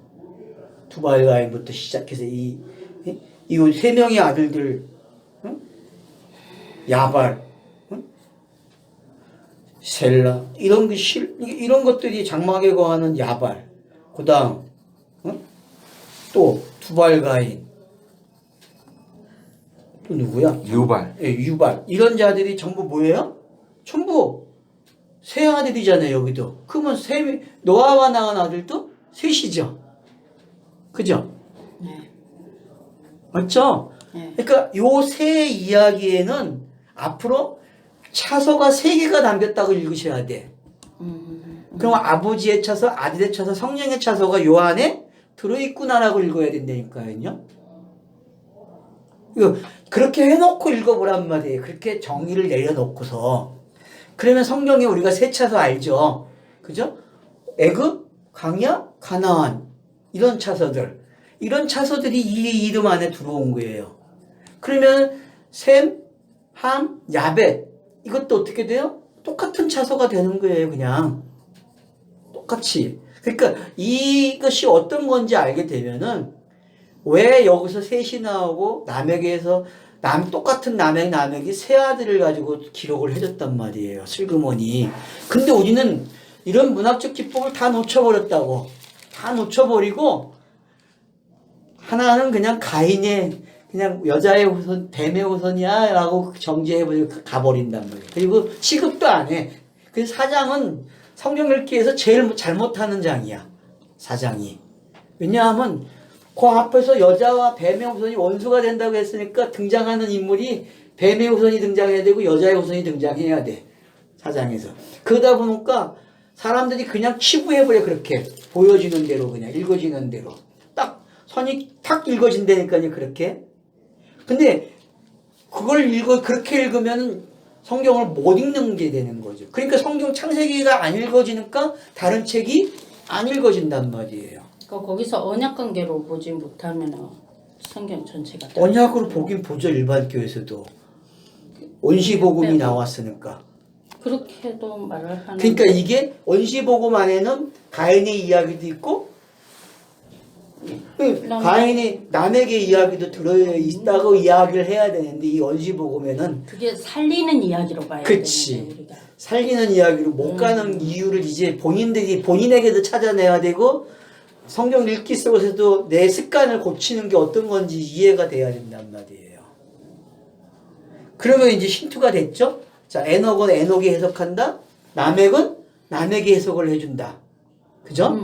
두발가인부터 시작해서 이 3명의 아들들, 응? 야발, 응? 셀라, 이런 것들이 장막에 거하는 야발, 그 다음, 응? 또 두발가인, 또 누구야? 유발. 예, 유발. 이런 자들이 전부 뭐예요? 전부 세 아들이잖아요, 여기도. 그러면 노아와 낳은 아들도 셋이죠. 그죠? 네. 맞죠? 네. 그러니까 요 세 이야기에는 앞으로 차서가 3개가 담겼다고 읽으셔야 돼. 그럼 아버지의 차서, 아들의 차서, 성령의 차서가 요 안에 들어있구나라고 읽어야 된다니까요. 그렇게 해놓고 읽어보란 말이에요. 그렇게 정의를 내려놓고서. 그러면 성경에 우리가 3차서 알죠? 그죠? 애굽, 광야, 가나안. 이런 차서들. 이런 차서들이 이 이름 안에 들어온 거예요. 그러면 셈, 함, 야벳. 이것도 어떻게 돼요? 똑같은 차서가 되는 거예요, 그냥. 똑같이. 그러니까 이것이 어떤 건지 알게 되면은 왜 여기서 셋이 나오고 남에게서 똑같은 남액이 세 아들을 가지고 기록을 해줬단 말이에요. 슬그머니. 근데 우리는 이런 문학적 기법을 다 놓쳐버렸다고. 다 놓쳐버리고 하나는 그냥 가인의 그냥 여자의 후손, 뱀의 후손이야 라고 정죄해버리고 가버린단 말이에요. 그리고 취급도 안 해. 그래서 4장은 성경 읽기에서 제일 잘못하는 장이야. 4장이. 왜냐하면 그 앞에서 여자와 뱀의 후손이 원수가 된다고 했으니까 등장하는 인물이 뱀의 후손이 등장해야 되고 여자의 후손이 등장해야 돼. 4장에서. 그러다 보니까 사람들이 그냥 치부해버려. 그렇게 보여지는 대로 그냥 읽어지는 대로 딱 선이 탁 읽어진다니까요. 그렇게. 근데 그걸 그렇게 읽으면 성경을 못 읽는 게 되는 거죠. 그러니까 성경 창세기가 안 읽어지니까 다른 책이 안 읽어진단 말이에요. 그러니까 거기서 언약 관계로 보지 못하면 성경 전체가 다 언약으로 보긴 보죠. 일반교에서도 원시복음이 네. 나왔으니까. 그렇게도 말을 하는. 그러니까 이게 원시복음 안에는 가인의 이야기도 있고 가인이 남에게 이야기도 들어있다고 이야기를 해야 되는데 이 원시복음에는 그게 살리는 이야기로 봐야 그치. 되는데 우리가. 살리는 이야기로 못 가는 이유를 이제 본인에게도 찾아내야 되고 성경 읽기 속에서도 내 습관을 고치는 게 어떤 건지 이해가 돼야 된단 말이에요. 그러면 이제 힌트가 됐죠? 자, 에녹은 에녹이 해석한다. 남액은 남에게 해석을 해준다. 그죠?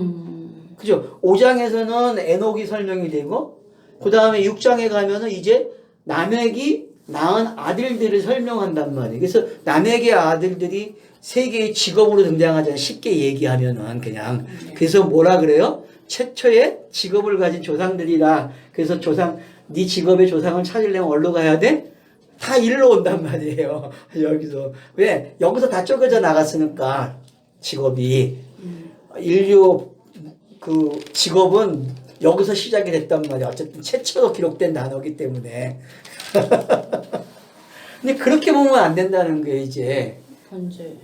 그죠? 5장에서는 에녹이 설명이 되고 그 다음에 6장에 가면은 이제 남액이 낳은 아들들을 설명한단 말이에요. 그래서 남액의 아들들이 3개의 직업으로 등장하잖아요. 쉽게 얘기하면은 그냥. 그래서 뭐라 그래요? 최초의 직업을 가진 조상들이라. 그래서 네 직업의 조상을 찾으려면 어디로 가야 돼? 다 일로 온단 말이에요. 여기서. 왜? 여기서 다 쪼개져 나갔으니까 직업이. 인류 그 직업은 여기서 시작이 됐단 말이야. 어쨌든 최초로 기록된 단어이기 때문에. 근데 그렇게 보면 안 된다는 거예요, 이제. 현재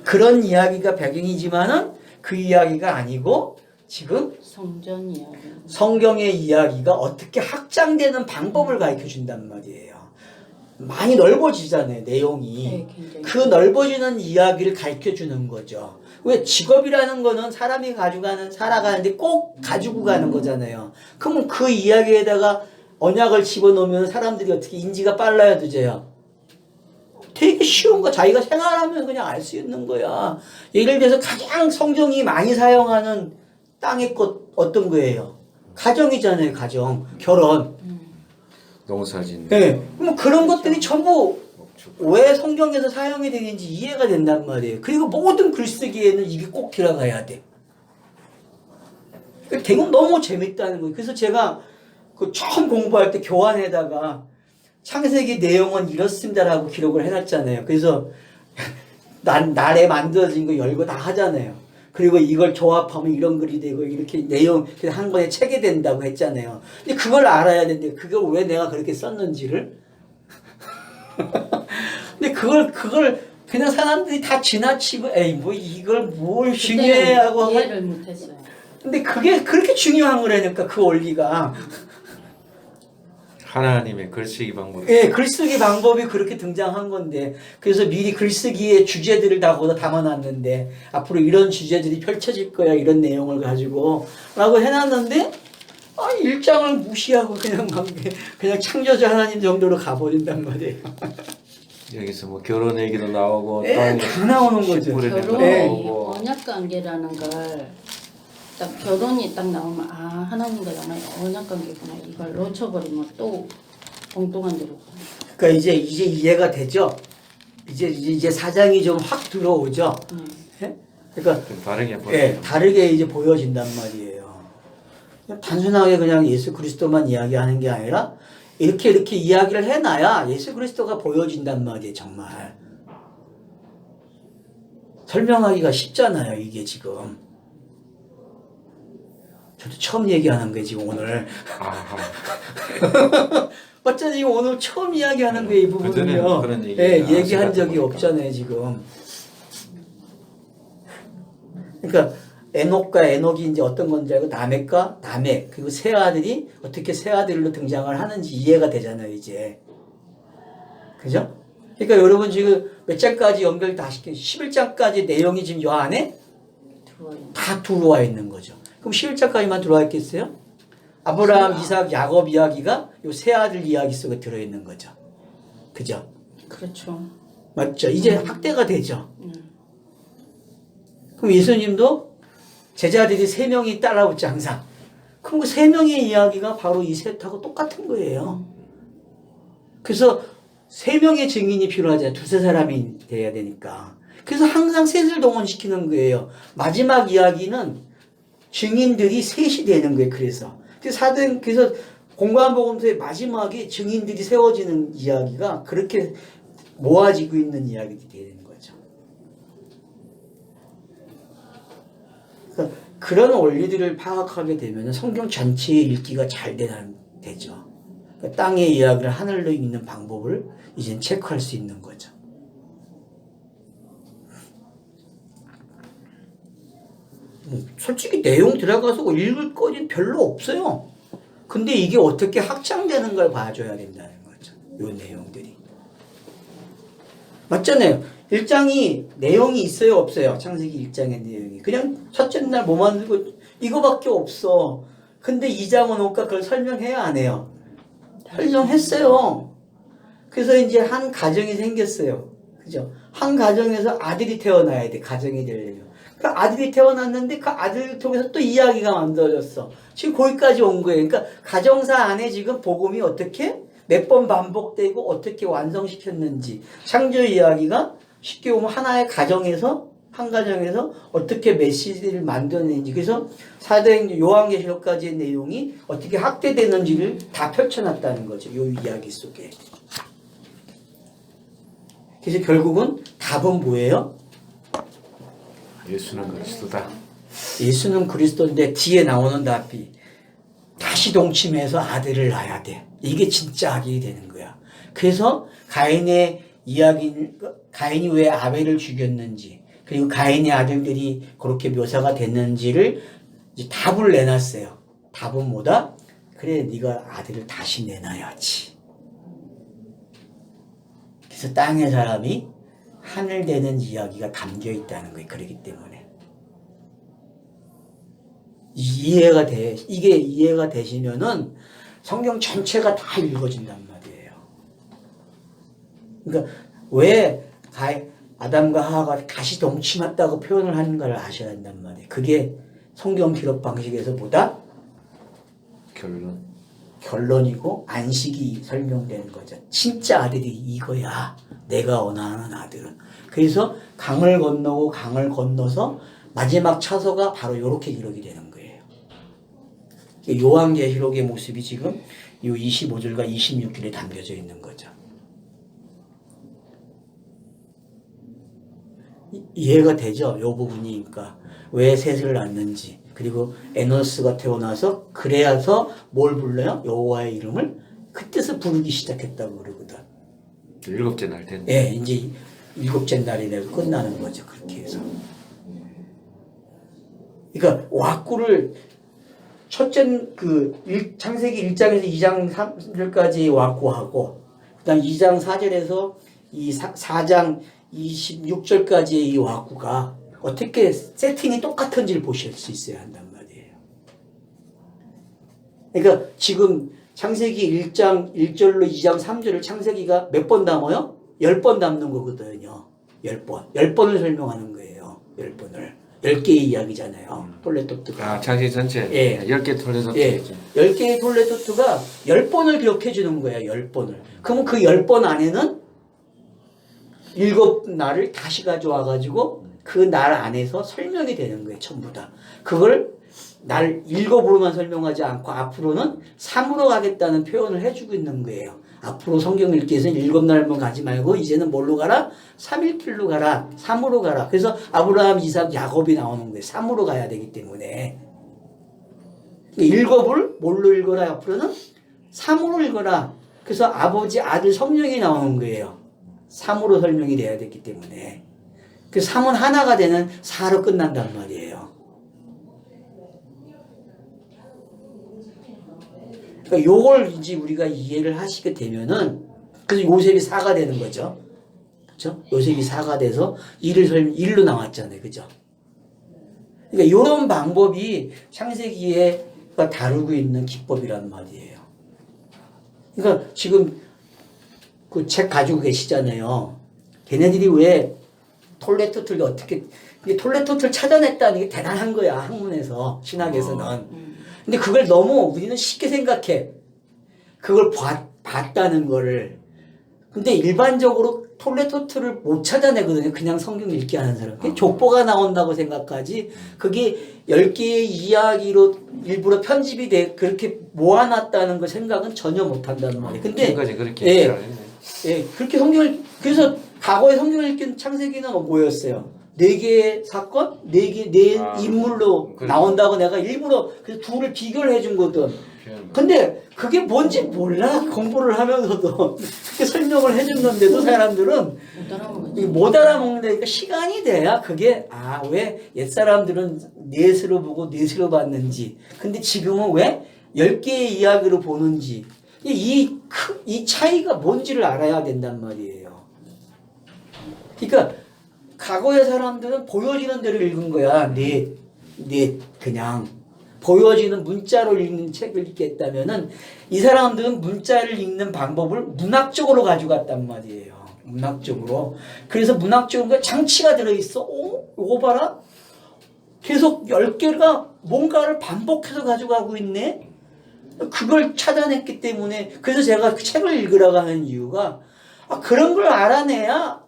그런 이야기가 배경이지만은 그 이야기가 아니고 지금 성전 이야기. 성경의 이야기가 어떻게 확장되는 방법을 가르쳐 준단 말이에요. 많이 넓어지잖아요, 내용이. 네, 굉장히. 그 넓어지는 이야기를 가르쳐 주는 거죠. 왜? 직업이라는 거는 사람이 살아가는데 꼭 가지고 가는 거잖아요. 그러면 그 이야기에다가 언약을 집어넣으면 사람들이 어떻게 인지가 빨라야 되죠. 되게 쉬운 거, 자기가 생활하면 그냥 알 수 있는 거야. 예를 들어서 가장 성경이 많이 사용하는 땅의 것 어떤 거예요? 가정이잖아요, 가정. 결혼. 농사 짓는. 네. 그럼 그런 것들이 전부 왜 성경에서 사용이 되는지 이해가 된단 말이에요. 그리고 모든 글쓰기에는 이게 꼭 들어가야 돼. 대금 너무 재밌다는 거예요. 그래서 제가 그 처음 공부할 때 교환에다가 창세기 내용은 이렇습니다라고 기록을 해놨잖아요. 그래서 날에 만들어진 거 열고 다 하잖아요. 그리고 이걸 조합하면 이런 글이 되고 이렇게 내용 한 권에 책이 된다고 했잖아요. 근데 그걸 알아야 되는데 그걸 왜 내가 그렇게 썼는지를 근데 그걸 그냥 사람들이 다 지나치고 에이 뭐 이걸 뭘 중요해하고 그때는 이해를 못했어요. 근데 그게 그렇게 중요한 거라니까 그 원리가 하나님의 글쓰기 방법. 예, 글쓰기 방법이 그렇게 등장한 건데 그래서 미리 글쓰기의 주제들을 다 거기다 담아놨는데 앞으로 이런 주제들이 펼쳐질 거야 이런 내용을 가지고 라고 해놨는데 아 1장을 무시하고 그냥 창조자 하나님 정도로 가버린단 말이에요. 여기서 뭐 결혼 얘기도 나오고 예, 땅에 다 나오는 거죠. 식물에 대한 것도 결혼이 나오고. 언약 관계라는 걸 딱 결혼이 딱 나오면 아 하나님과 나의 언약 관계구나 이걸 놓쳐버리면 또 엉뚱한 데로 가요. 그러니까 이제 이해가 되죠. 이제 사장이 좀 확 들어오죠. 예? 그러니까 좀 다르게 보여요. 예, 다르게 이제 보여진단 말이에요. 그냥 단순하게 그냥 예수 그리스도만 이야기하는 게 아니라 이렇게 이야기를 해놔야 예수 그리스도가 보여진단 말이에요, 정말. 설명하기가 쉽잖아요, 이게 지금. 저도 처음 얘기하는 거예요, 지금 오늘. 아하. 어쩌지 지금 오늘 처음 이야기하는 거예요, 이 부분은요. 그전에는 그런 얘기 예, 안 얘기한 하시다 적이 보니까. 없잖아요, 지금. 그러니까 에녹과 에녹이 이제 어떤 건지 알고 라멕과 라멕 그리고 세 아들이 어떻게 세 아들로 등장을 하는지 이해가 되잖아요, 이제. 그죠? 그러니까 여러분 지금 몇 장까지 연결 다 시킨 11장까지 내용이 지금 요 안에 들어와요. 다 들어와 있는 거죠. 그럼 11장까지만 들어와 있겠어요? 아브라함, 이삭, 야곱 이야기가 요 세 아들 이야기 속에 들어 있는 거죠. 그죠? 그렇죠. 맞죠? 이제 확대가 되죠. 그럼 예수님도 제자들이 세 명이 따라오지 항상. 그럼 그 세 명의 이야기가 바로 이 셋하고 똑같은 거예요. 그래서 세 명의 증인이 필요하잖아요. 두세 사람이 돼야 되니까. 그래서 항상 셋을 동원시키는 거예요. 마지막 이야기는 증인들이 셋이 되는 거예요. 그래서 공관복음서의 마지막에 증인들이 세워지는 이야기가 그렇게 모아지고 있는 이야기들이 되는 거죠. 그러니까 그런 원리들을 파악하게 되면 성경 전체의 읽기가 잘 되죠. 그러니까 땅의 이야기를 하늘로 읽는 방법을 이젠 체크할 수 있는 거죠. 솔직히 내용 들어가서 읽을 거리는 별로 없어요. 근데 이게 어떻게 확장되는 걸 봐줘야 된다는 거죠. 요 내용들이. 맞잖아요. 1장이 내용이 있어요, 없어요? 창세기 1장의 내용이. 그냥 첫째 날 뭐 만들고 이거밖에 없어. 근데 2장은 오니까 그걸 설명해야 안 해요. 설명했어요. 그래서 이제 한 가정이 생겼어요. 그죠? 한 가정에서 아들이 태어나야 돼. 가정이 되려면. 그 아들이 태어났는데 그 아들을 통해서 또 이야기가 만들어졌어. 지금 거기까지 온 거예요. 그러니까 가정사 안에 지금 복음이 어떻게 몇 번 반복되고 어떻게 완성시켰는지 창조 이야기가 쉽게 보면 하나의 가정에서 한 가정에서 어떻게 메시지를 만들어내는지 그래서 사도행전 요한계시록까지의 내용이 어떻게 확대되는지를 다 펼쳐놨다는 거죠. 요 이야기 속에. 그래서 결국은 답은 뭐예요? 예수는 그리스도다. 예수는 그리스도인데 뒤에 나오는 답이 다시 동침해서 아들을 낳아야 돼. 이게 진짜 악이 되는 거야. 그래서 가인의 가인이 왜 아벨을 죽였는지 그리고 가인의 아들들이 그렇게 묘사가 됐는지를 이제 답을 내놨어요. 답은 뭐다? 그래 네가 아들을 다시 내놔야지. 그래서 땅의 사람이 하늘 되는 이야기가 담겨 있다는 거예요. 그렇기 때문에. 이게 이해가 되시면은 성경 전체가 다 읽어진단 말이에요. 그러니까 왜 아담과 하와가 다시 동침했다고 표현을 하는가를 아셔야 한단 말이에요. 그게 성경 기록 방식에서 보다 결론이고 안식이 설명되는 거죠. 진짜 아들이 이거야. 내가 원하는 아들은. 그래서 강을 건너고 강을 건너서 마지막 차소가 바로 이렇게 기록이 되는 거예요. 요한계시록의 모습이 지금 이 25절과 26절에 담겨져 있는 거죠. 이해가 되죠? 이 부분이. 그러니까 왜 셋을 낳는지, 그리고 에노스가 태어나서 그래야서 뭘 불러요? 여호와의 이름을 그때서 부르기 시작했다고 그러거든. 일곱째 날 됐네. 예, 이제 일곱째 날이 되고 끝나는 거죠. 그렇게 해서. 그러니까 왁구를 첫째 창세기 1장에서 2장 3절까지 왁구하고, 그다음 2장 4절에서 이 4장 26절까지의 이 왁구가 어떻게 세팅이 똑같은지를 보실 수 있어야 한단 말이에요. 그러니까 지금 창세기 1장 1절로 2장 3절을 창세기가 몇 번 담아요? 10번 담는 거거든요. 10번. 10번을 설명하는 거예요. 10번을. 10개의 이야기잖아요. 톨레토트가. 아, 창세기 전체. 예. 10개 톨레토트. 예. 10개의 톨레토트가 10번을 기억해 주는 거예요. 10번을. 그러면 그 10번 안에는 7날을 다시 가져와 가지고 그 날 안에서 설명이 되는 거예요. 전부 다. 그걸 날 7으로만 설명하지 않고 앞으로는 3으로 가겠다는 표현을 해주고 있는 거예요. 앞으로 성경 읽기 위해서 7날만 가지 말고 이제는 뭘로 가라? 3일길로 가라. 3으로 가라. 그래서 아브라함, 이삭, 야곱이 나오는 거예요. 3으로 가야 되기 때문에. 7을 뭘로 읽어라? 앞으로는 3으로 읽어라. 그래서 아버지, 아들, 성령이 나오는 거예요. 3으로 설명이 돼야 되기 때문에. 그 3은 하나가 되는 4로 끝난단 말이에요. 그러니까 요걸 이제 우리가 이해를 하시게 되면은, 그래서 요셉이 4가 되는 거죠. 그죠? 요셉이 4가 돼서 1로 나왔잖아요. 그죠? 그러니까 요런 방법이 창세기에가 다루고 있는 기법이란 말이에요. 그러니까 지금 그 책 가지고 계시잖아요. 걔네들이 왜 톨레토트를 어떻게, 톨레토트를 찾아냈다는 게 대단한 거야. 학문에서, 신학에서는. 근데 그걸 너무 우리는 쉽게 생각해. 그걸 봤다는 거를. 근데 일반적으로 톨레토트를 못 찾아내거든요. 그냥 성경 읽기 하는 사람. 족보가 나온다고 생각하지. 그게 10개의 이야기로 일부러 편집이 돼 그렇게 모아놨다는 걸 생각은 전혀 못 한다는 말이에요. 근데 지금까지 그렇게 예, 그렇게 성경을, 그래서 과거에 성경을 읽은 창세기는 뭐였어요? 4개의 사건? 4 인물로 나온다고 내가 일부러 그래서 둘을 비교를 해준 거든. 근데 그게 뭔지 몰라. 공부를 하면서도. 그렇게 설명을 해줬는데도 사람들은 못 알아먹는다니까 시간이 돼야 그게, 왜 옛사람들은 넷으로 보고 넷으로 봤는지. 근데 지금은 왜 10개의 이야기로 보는지. 이 차이가 뭔지를 알아야 된단 말이에요. 그러니까 과거의 사람들은 보여지는 대로 읽은 거야. 그냥 보여지는 문자로 읽는 책을 읽겠다면은 이 사람들은 문자를 읽는 방법을 문학적으로 가져갔단 말이에요. 문학적으로. 그래서 문학적으로 장치가 들어있어. 요거 봐라. 계속 10개가 뭔가를 반복해서 가져가고 있네. 그걸 찾아냈기 때문에, 그래서 제가 그 책을 읽으라고 하는 이유가, 그런 걸 알아내야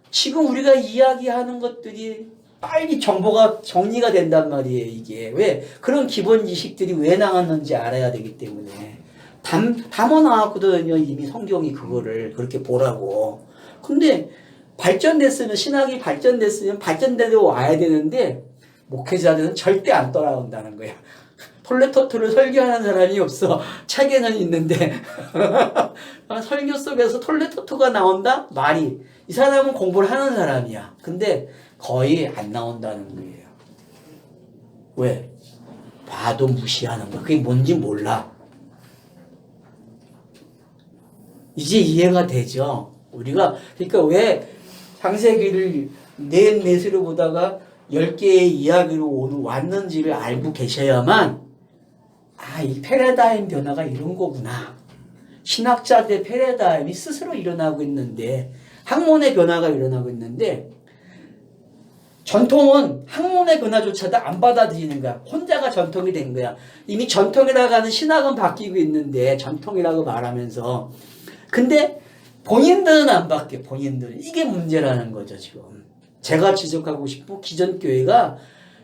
지금 우리가 이야기하는 것들이 빨리 정보가 정리가 된단 말이에요. 이게 왜 그런 기본 지식들이 왜 나왔는지 알아야 되기 때문에 담아 나왔거든요. 이미 성경이 그거를 그렇게 보라고. 근데 발전됐으면, 신학이 발전됐으면 발전대로 와야 되는데 목회자들은 절대 안 따라온다는 거야. 톨레토트를 설교하는 사람이 없어. 책에는 있는데 설교 속에서 톨레토트가 나온다? 말이. 이 사람은 공부를 하는 사람이야. 근데 거의 안 나온다는 거예요. 왜? 봐도 무시하는 거야. 그게 뭔지 몰라. 이제 이해가 되죠? 우리가, 그러니까 왜 창세기를 넷으로 보다가 10개의 이야기로 왔는지를 알고 계셔야만, 이 패러다임 변화가 이런 거구나. 신학자들의 패러다임이 스스로 일어나고 있는데, 학문의 변화가 일어나고 있는데, 전통은 학문의 변화조차도 안 받아들이는 거야. 혼자가 전통이 된 거야. 이미 전통이라고 하는 신학은 바뀌고 있는데, 전통이라고 말하면서. 근데 본인들은 안 바뀌어, 본인들은. 이게 문제라는 거죠, 지금. 제가 지적하고 싶고, 기존 교회가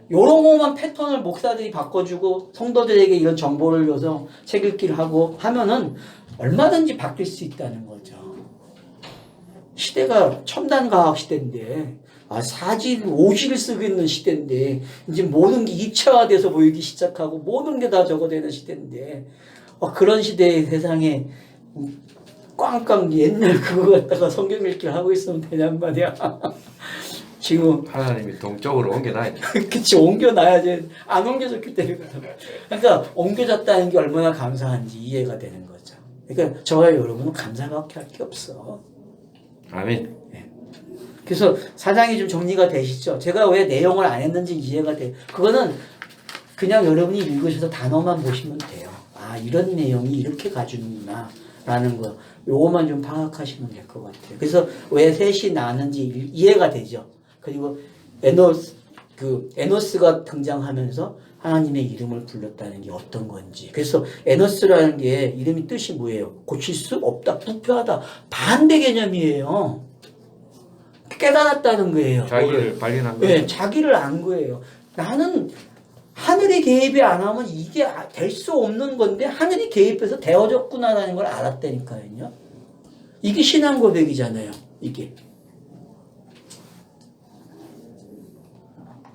요런 것만 패턴을 목사들이 바꿔주고 성도들에게 이런 정보를 줘서 책 읽기를 하고 하면은 얼마든지 바뀔 수 있다는 거죠. 시대가 첨단 과학 시대인데 사진, 오지를 쓰고 있는 시대인데 이제 모든 게 입체화돼서 보이기 시작하고 모든 게 다 저거 되는 시대인데 그런 시대의 세상에 꽝꽝 옛날 그거 갖다가 성경 읽기를 하고 있으면 되냔 말이야. 지금 하나님이 동쪽으로 옮겨놔야 돼. 그치 옮겨놔야지. 안 옮겨졌기 때문에. 그러니까 옮겨졌다는 게 얼마나 감사한지 이해가 되는 거죠. 그러니까 저와 여러분은 감사밖에 할 게 없어. 아멘. 그래서 사장이 좀 정리가 되시죠? 제가 왜 내용을 안 했는지 이해가 돼요. 그거는 그냥 여러분이 읽으셔서 단어만 보시면 돼요. 이런 내용이 이렇게 가주는구나 라는 거. 요거만 좀 파악하시면 될 것 같아요. 그래서 왜 셋이 나왔는지 이해가 되죠. 그리고 에노스가 등장하면서 하나님의 이름을 불렀다는 게 어떤 건지. 그래서 에노스라는 게 이름이 뜻이 뭐예요? 고칠 수 없다, 부패하다, 반대 개념이에요. 깨달았다는 거예요. 자기를 발견한 거예요. 네, 자기를 안 거예요. 나는 하늘이 개입이 안 하면 이게 될 수 없는 건데 하늘이 개입해서 되어졌구나라는 걸 알았다니까요. 이게 신앙 고백이잖아요. 이게.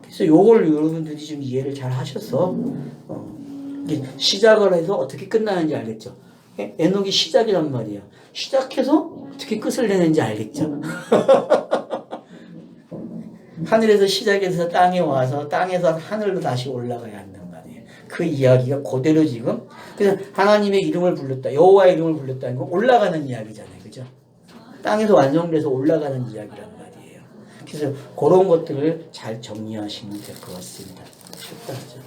그래서 요걸 여러분들이 좀 이해를 잘 하셔서 이게 시작을 해서 어떻게 끝나는지 알겠죠. 에녹이 시작이란 말이에요. 시작해서 어떻게 끝을 내는지 알겠죠. 하늘에서 시작해서 땅에 와서 땅에서 하늘로 다시 올라가야 한단 말이에요. 그 이야기가 그대로 지금 그래서 하나님의 이름을 불렀다, 여호와의 이름을 불렀다는 건 올라가는 이야기잖아요, 그죠? 땅에서 완성돼서 올라가는 이야기란 말이에요. 그래서 그런 것들을 잘 정리하시면 될 것 같습니다. 쉽다, 그죠?